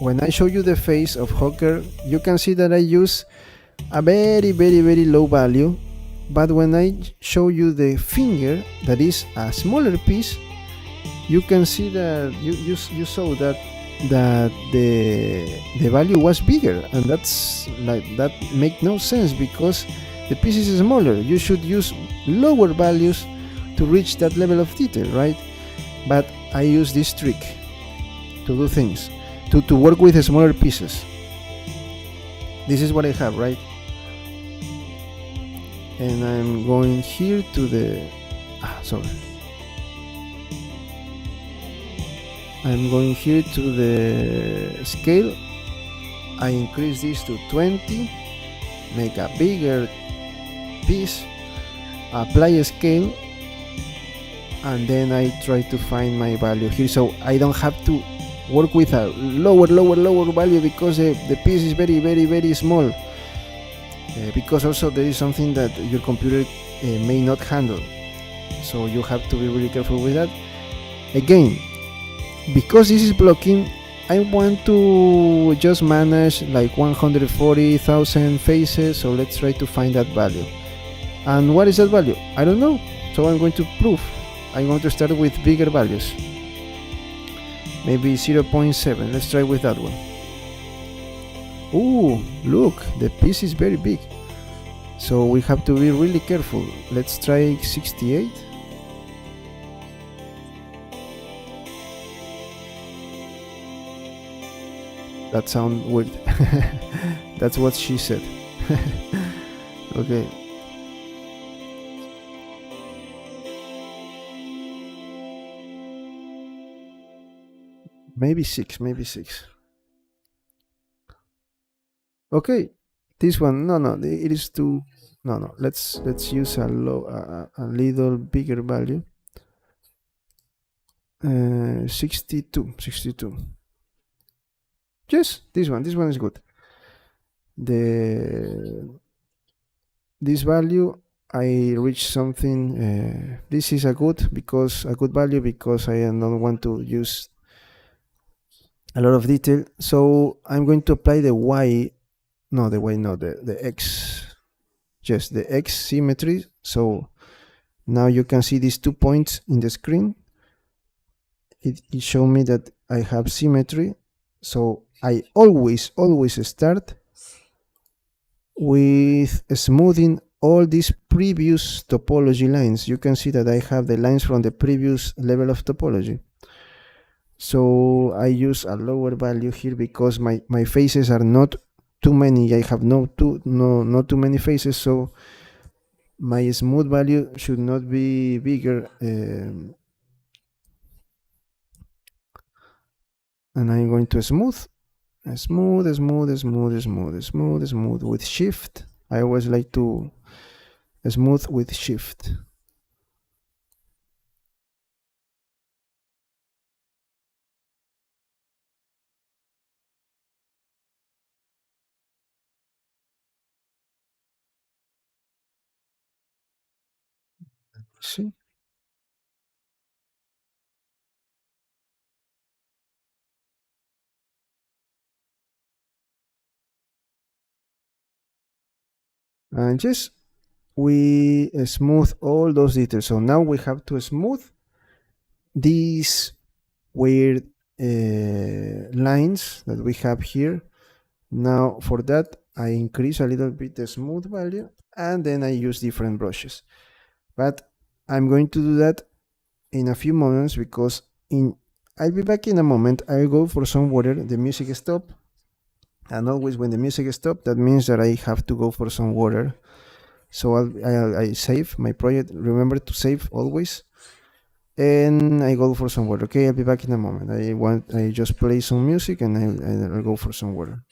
when I show you the face of Hawkgirl, you can see that I use a very low value, but when I show you the finger, that is a smaller piece, you can see that you saw that the value was bigger, and that's like that make no sense because the piece is smaller. You should use lower values to reach that level of detail, right? But I use this trick to do things, to work with smaller pieces. This is what I have, right? And I'm going here to the sorry, I'm going here to the scale. I increase this to 20, make a bigger piece, apply a scale, and then I try to find my value here, so I don't have to work with a lower value because the piece is very small, because also there is something that your computer may not handle, so you have to be really careful with that. Again, because this is blocking, I want to just manage like 140,000 faces, so let's try to find that value. And what is that value? I don't know, so I'm going to prove. I'm going to start with bigger values, maybe 0.7. Let's try with that one. Ooh, look, the piece is very big, so we have to be really careful. Let's try 68. That sounds weird. That's what she said. Okay. Maybe 6. Okay, this one. No, it is too. No. Let's use a little bigger value. 62. Yes, this one is good. This value, I reach something. This is a good value because I don't want to use a lot of detail. So I'm going to apply the X. Yes, the X symmetry. So now you can see these 2 points in the screen. It shows me that I have symmetry. So I always start with smoothing all these previous topology lines. You can see that I have the lines from the previous level of topology. So I use a lower value here because my faces are not too many. I have not too many faces, so my smooth value should not be bigger. And I'm going to smooth with shift. I always like to smooth with shift. See? And just we smooth all those details. So now we have to smooth these weird lines that we have here. Now for that I increase a little bit the smooth value, and then I use different brushes. But I'm going to do that in a few moments because I'll be back in a moment. I'll go for some water. The music stop, and always when the music stop, that means that I have to go for some water. So I save my project. Remember to save always. And I go for some water. Okay, I'll be back in a moment. I just play some music and I'll go for some water.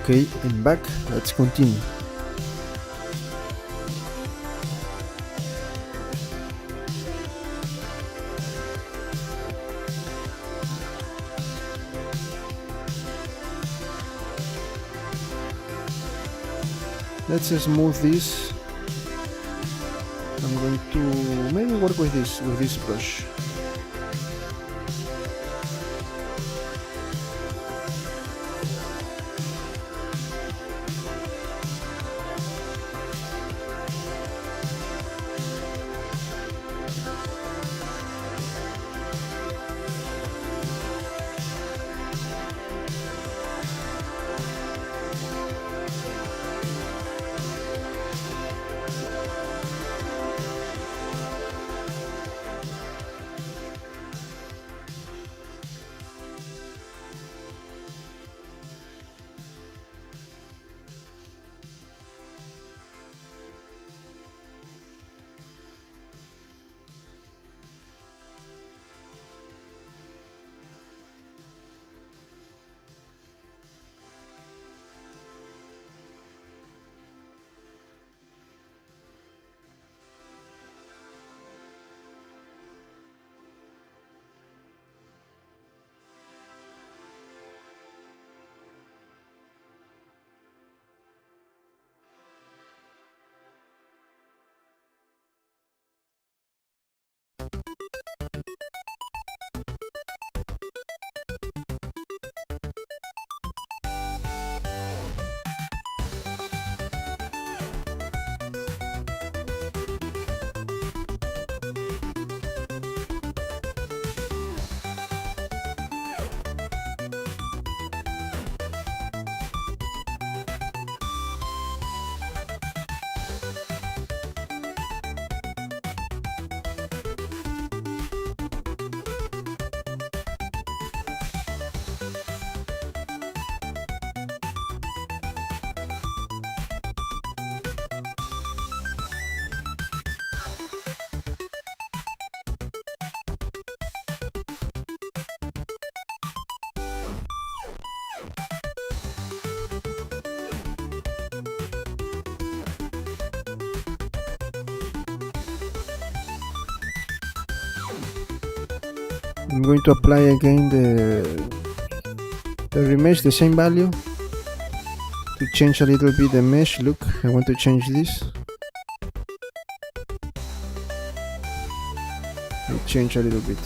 Okay, I'm back. Let's continue. Let's smooth this. I'm going to maybe work with this brush. I'm going to apply again the remesh, the same value, to change a little bit the mesh. Look, I want to change this. I change a little bit.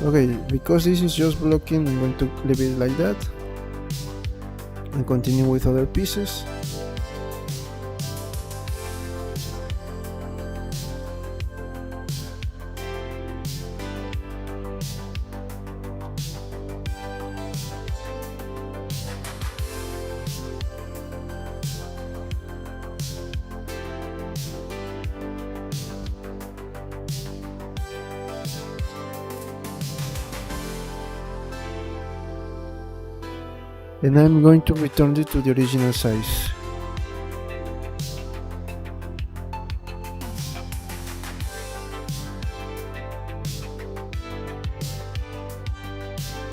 Okay, because this is just blocking, I'm going to leave it like that and continue with other pieces. And I'm going to return it to the original size.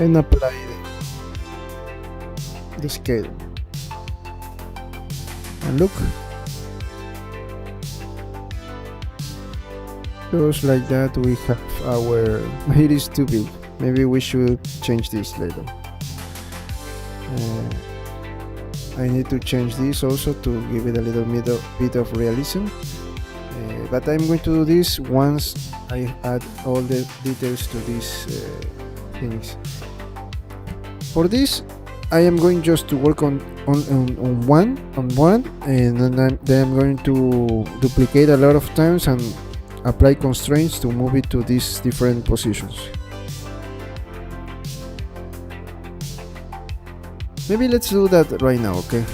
And apply the scale. And look, Just like that we have our... It is too big. Maybe we should change this later. I need to change this also to give it a little bit of realism. But I'm going to do this once I add all the details to these things. For this, I am going just to work on one, and then I'm going to duplicate a lot of times and apply constraints to move it to these different positions. Maybe let's do that right now, okay?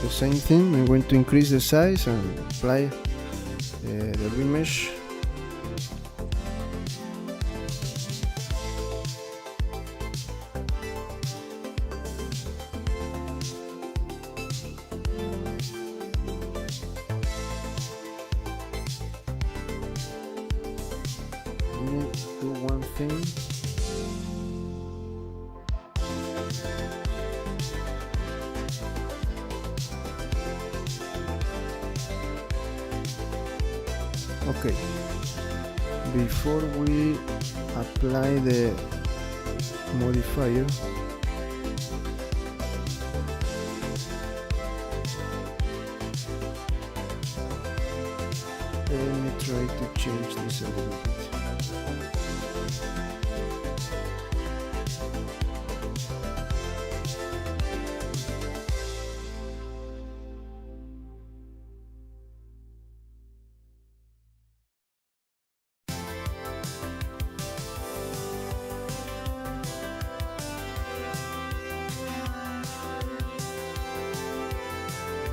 The same thing, I'm going to increase the size and apply the remesh. Let me do one thing. Okay, before we apply the modifier, let me try to change this a little bit.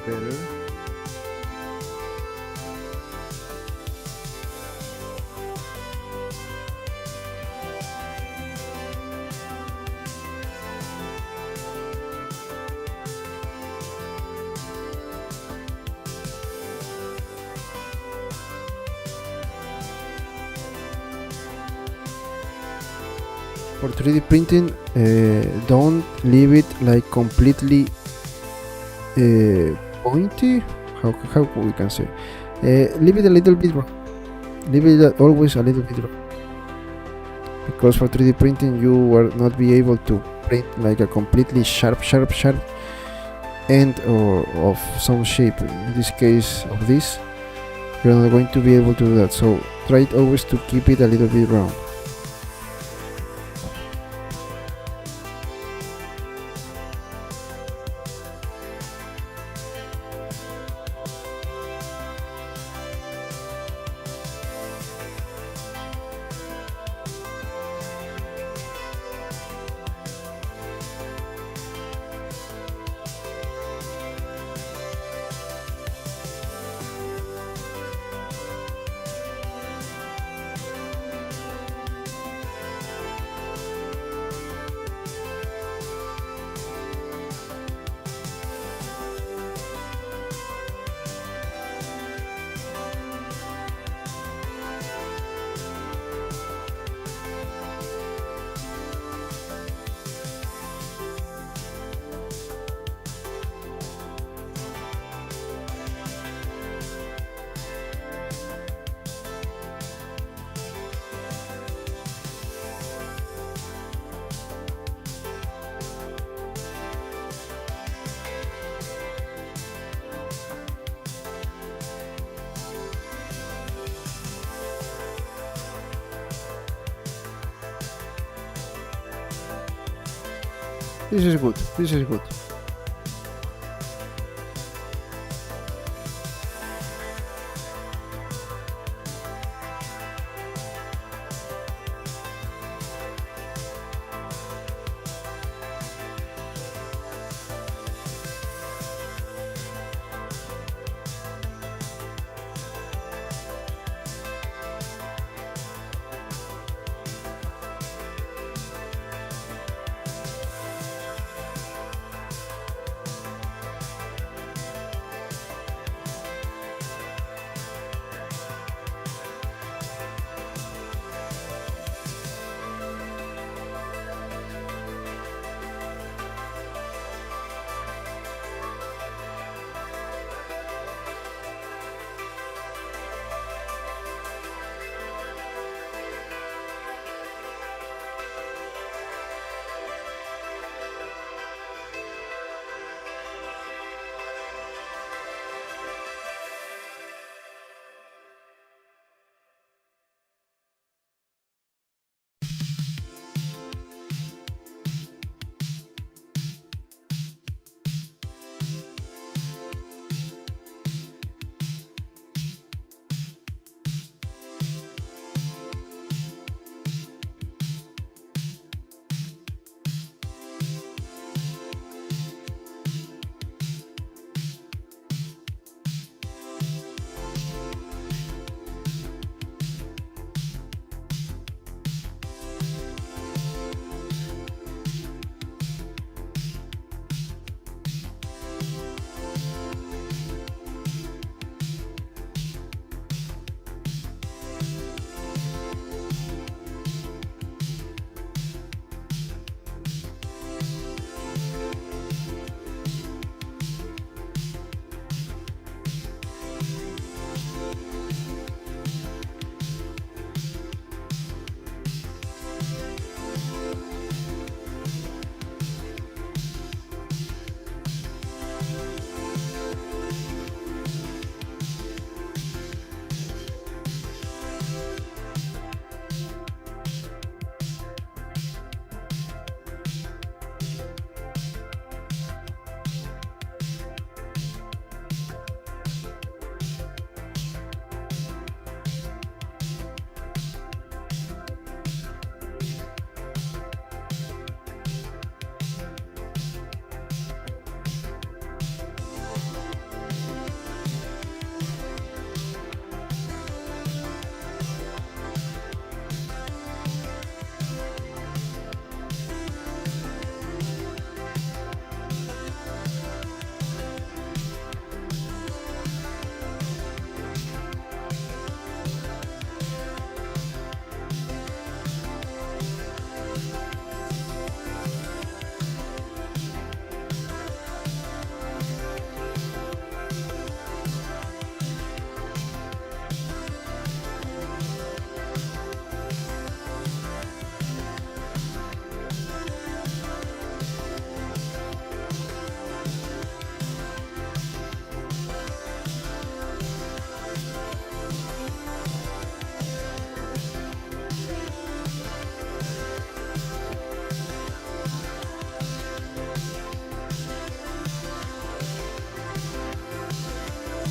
Better. For 3D printing, don't leave it like completely pointy. How we can say? Leave it a little bit raw. Leave it always a little bit raw. Because for 3D printing, you will not be able to print like a completely sharp end or of some shape. In this case of this, you're not going to be able to do that. So try always to keep it a little bit round. This is good. This is good.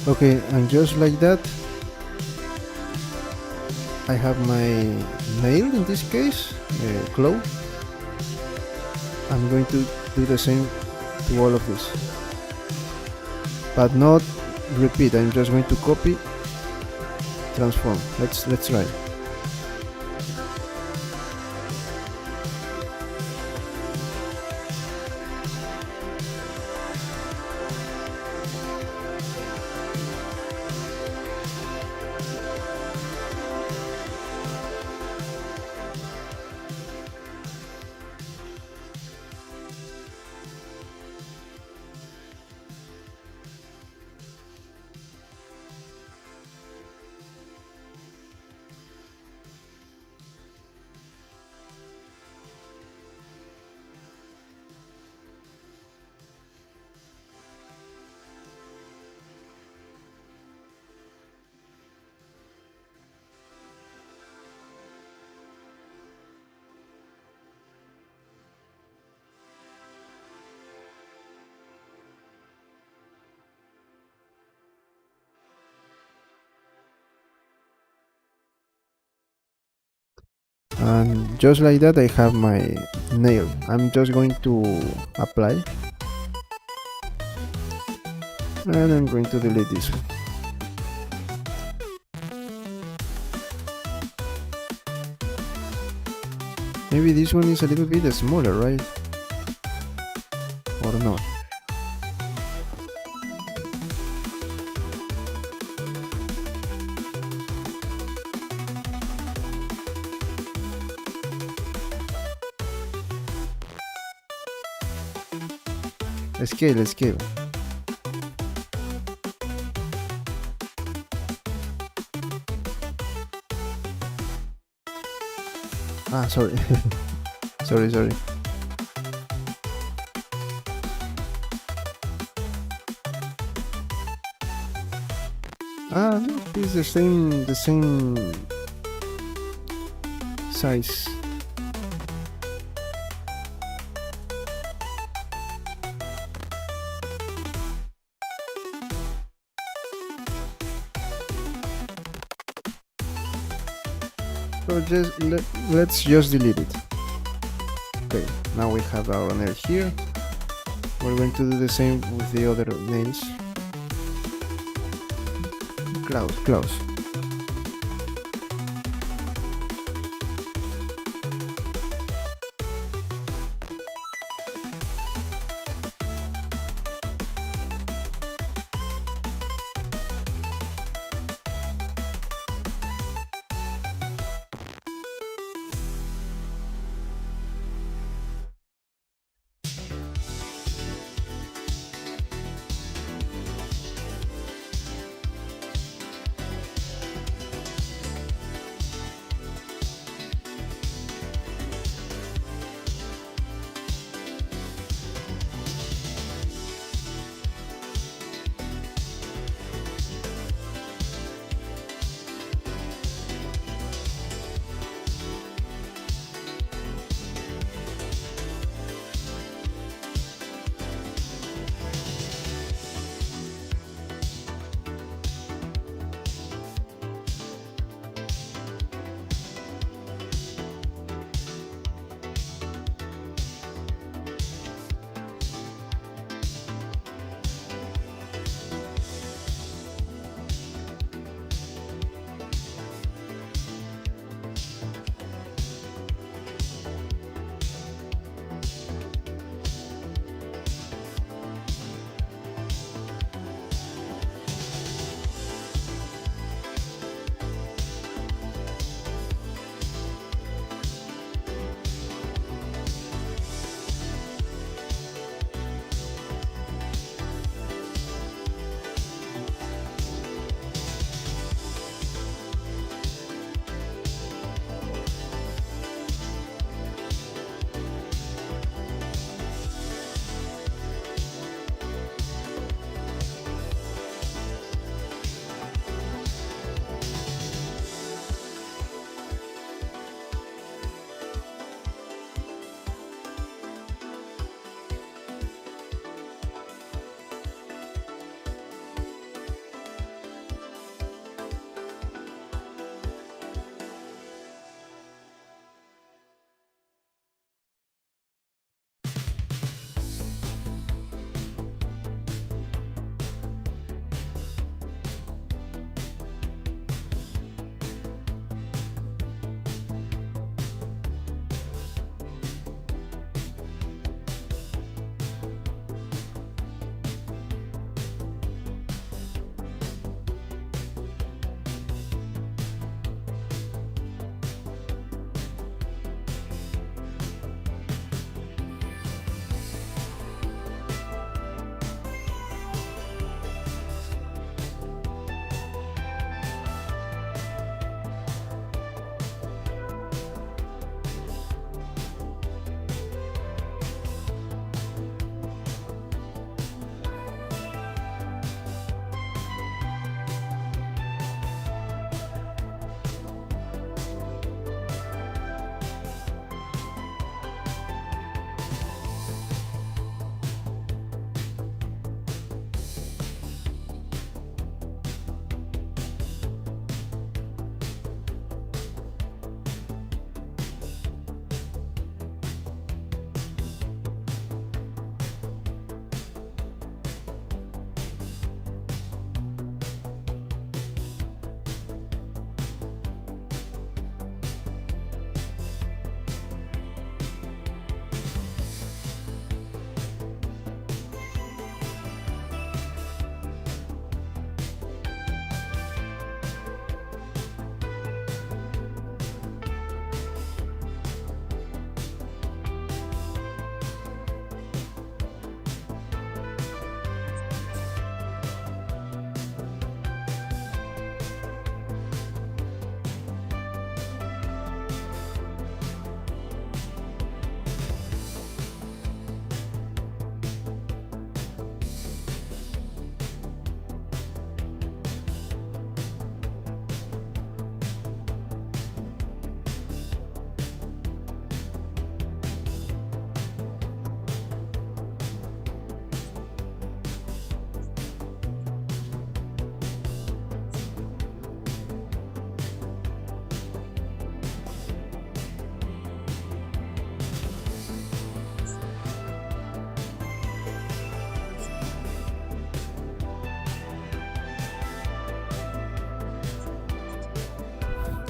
Okay, and just like that, I have my nail in this case, claw. I'm going to do the same to all of this, but not repeat. I'm just going to copy, transform. Let's try. And just like that, I have my nail. I'm just going to apply, and I'm going to delete this one. Maybe this one is a little bit smaller, right? Or not? Scale, scale. Ah, sorry. Sorry. Ah, no, it's the same size. So let's just delete it. Okay, now we have our nail here. We're going to do the same with the other nails. Close.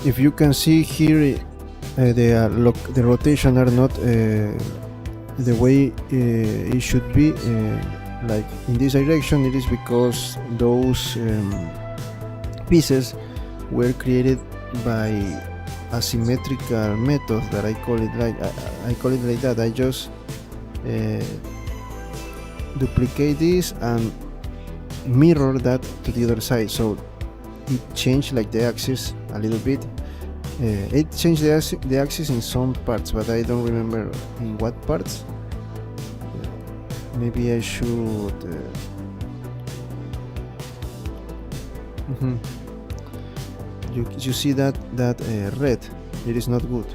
if you can see here, the rotation are not the way it should be. Like in this direction, it is because those pieces were created by a symmetrical method that I call it like that. I just duplicate this and mirror that to the other side, so it changed like the axis a little bit. It changed the axis in some parts, but I don't remember in what parts. Maybe I should you see that red, it is not good.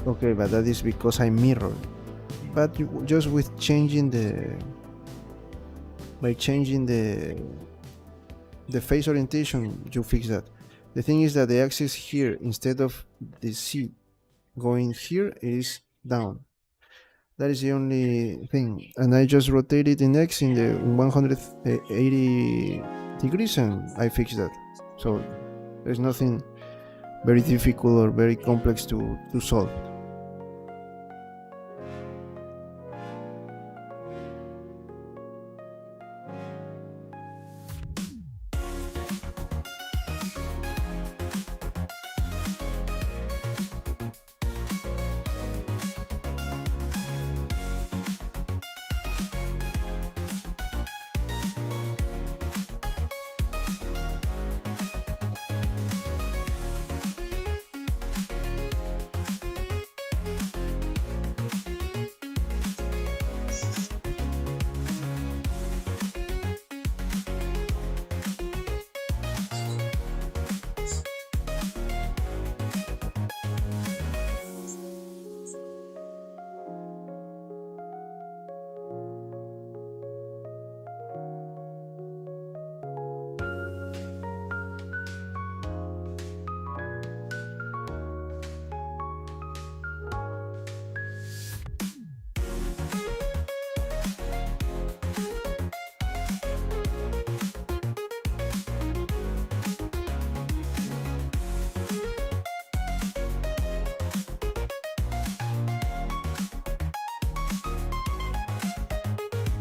Okay, but that is because I mirror. But just with changing the face orientation, you fix that. The thing is that the axis here, instead of the C going here, it is down. That is the only thing. And I just rotate it in X in the 180 degrees and I fix that. So there's nothing very difficult or very complex to solve.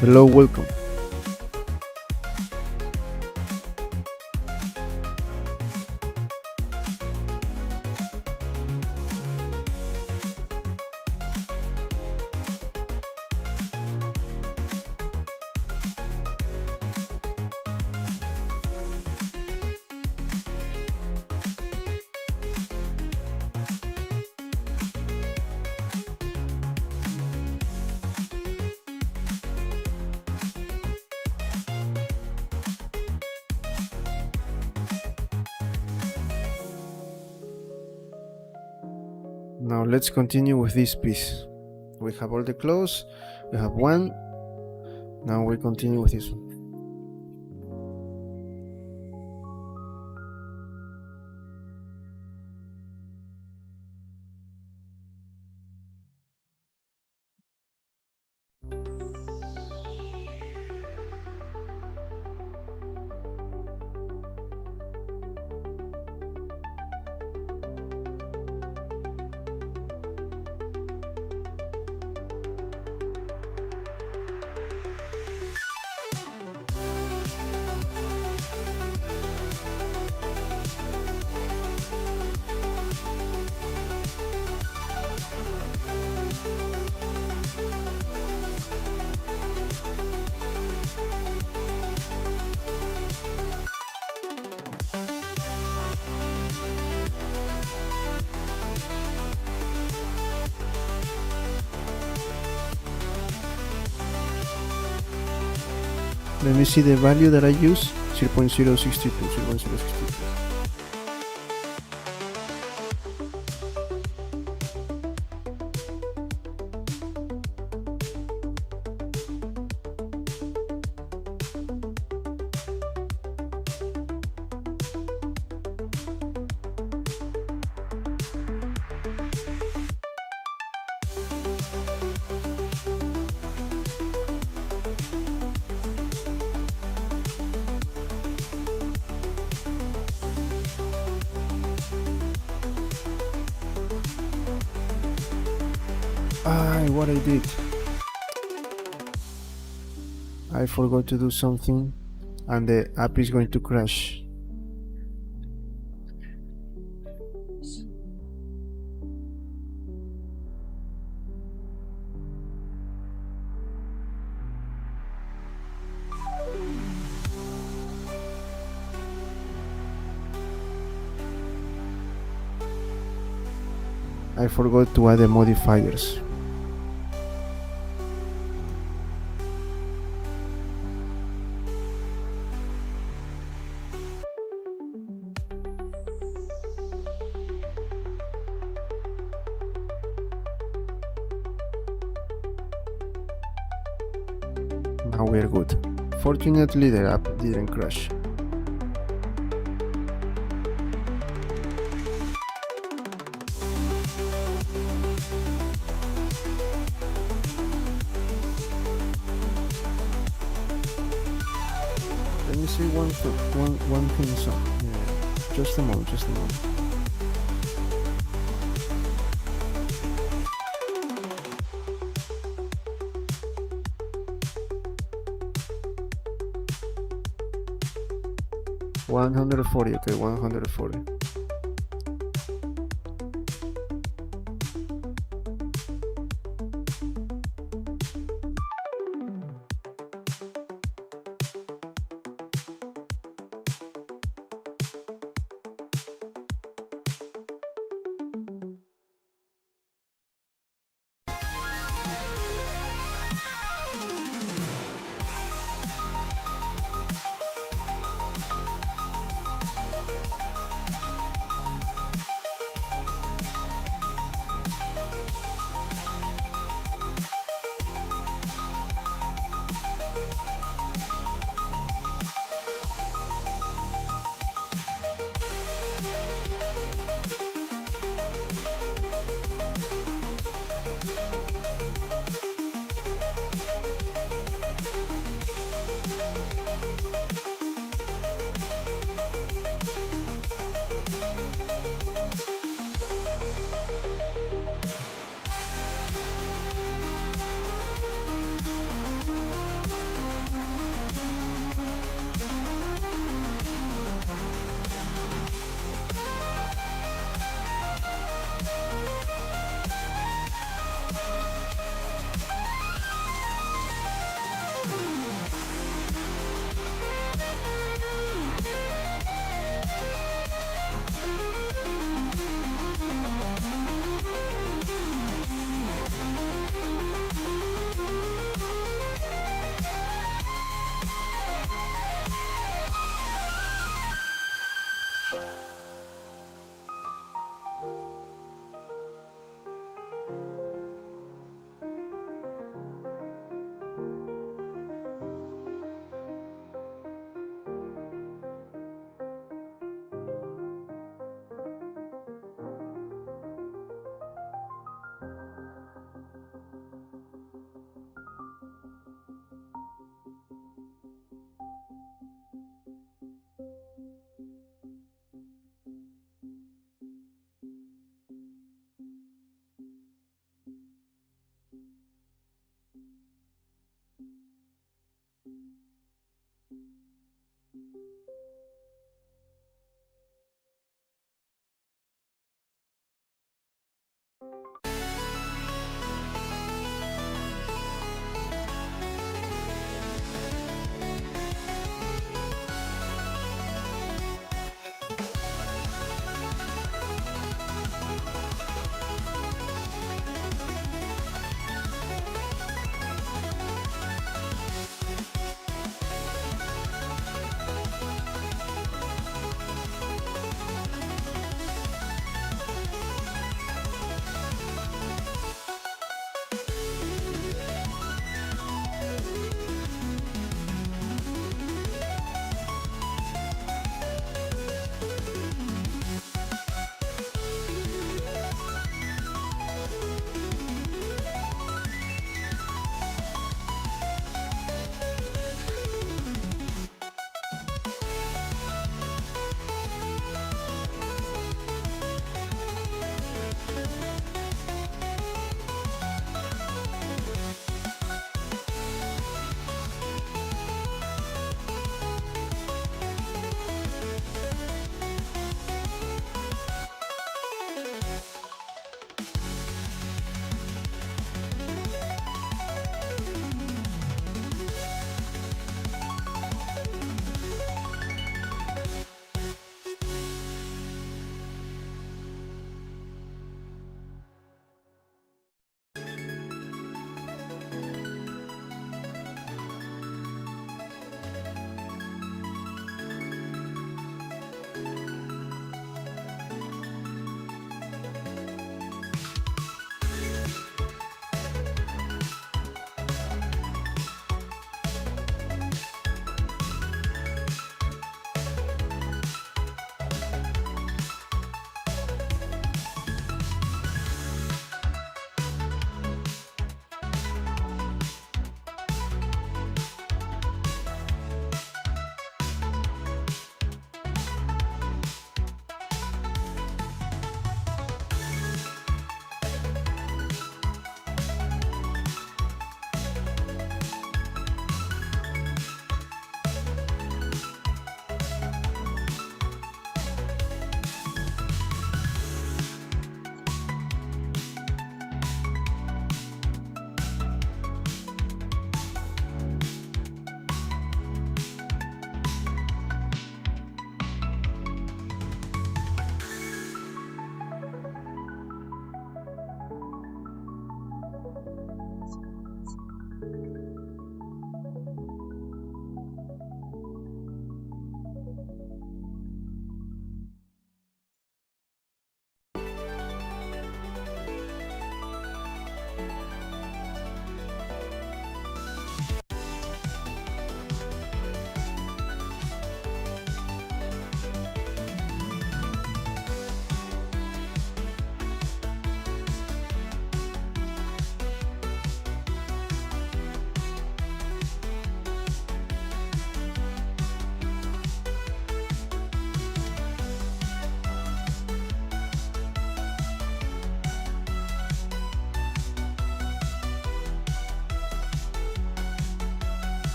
Hello, welcome. Now let's continue with this piece. We have all the clothes, we have one. Now we continue with this one. Let me see the value that I use, 0.062, 0.062. What I did, I forgot to do something and the app is going to crash. I forgot to add the modifiers. Now we're good. Fortunately, the app didn't crash. Let me see one thing. So, just a moment. $140. Okay, $140.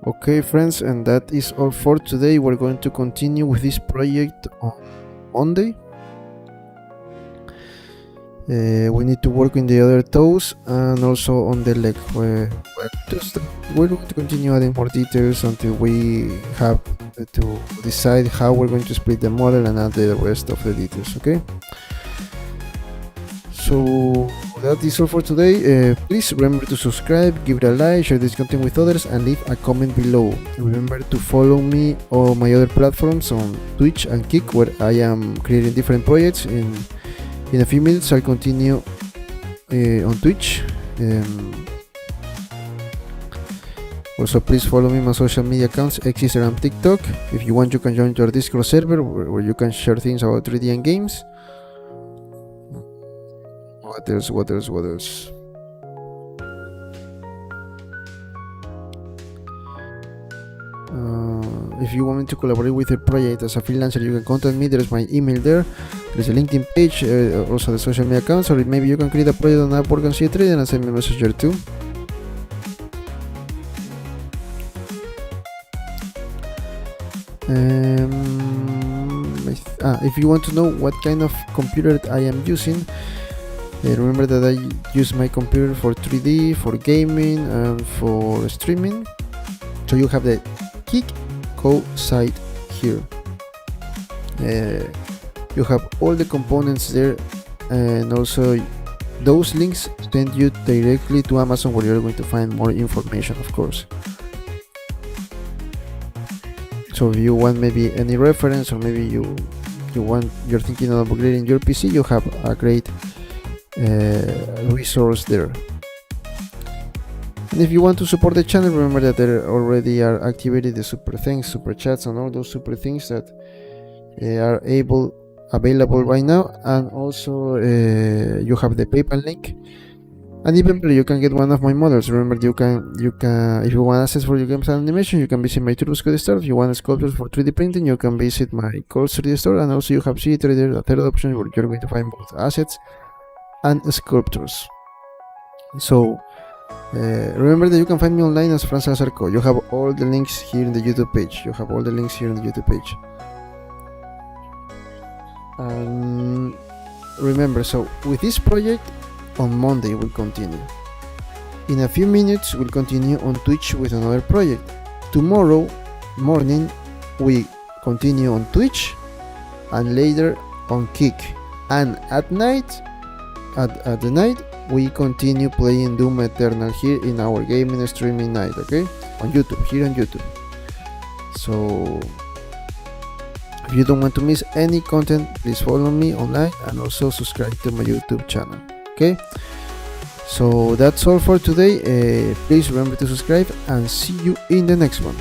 Okay, friends, and that is all for today. We're going to continue with this project on Monday. We need to work in the other toes and also on the leg. We're going to continue adding more details until we have to decide how we're going to split the model and add the rest of the details. Okay, so that is all for today. Please remember to subscribe, give it a like, share this content with others, and leave a comment below. Remember to follow me on my other platforms on Twitch and Kick, where I am creating different projects. In a few minutes I'll continue on Twitch. Also, please follow me on my social media accounts, X, Instagram, TikTok. If you want, you can join our Discord server where you can share things about 3D and games. What else? If you want me to collaborate with a project as a freelancer, you can contact me. There's my email there. There's a LinkedIn page, also the social media accounts, or maybe you can create a project on Upwork and see a trade and send me a message there too. If you want to know what kind of computer I am using, remember that I use my computer for 3D, for gaming, and for streaming. So you have the Kick.co site here. You have all the components there, and also those links send you directly to Amazon, where you're going to find more information, of course. So if you want maybe any reference, or maybe you're thinking of upgrading your PC, you have a great resource there. And if you want to support the channel, remember that there already are activated the super thanks, super chats, and all those super things that are available right now. And also you have the PayPal link, and even better, you can get one of my models. Remember, you can if you want access for your games and animation, you can visit my Turboscode store. If you want sculptures for 3D printing, you can visit my Cold 3D store. And also you have CTrader, the third option, where you're going to find both assets and sculptures. So remember that you can find me online as Franz Salazar. You have all the links here in the YouTube page. Remember, so with this project on Monday we'll continue. In a few minutes we'll continue on Twitch with another project. Tomorrow morning we continue on Twitch, and later on Kick. And at night, at the night, we continue playing Doom Eternal here in our gaming streaming night, okay? On YouTube. So if you don't want to miss any content, please follow me online and also subscribe to my YouTube channel, okay? So that's all for today. Please remember to subscribe, and see you in the next one.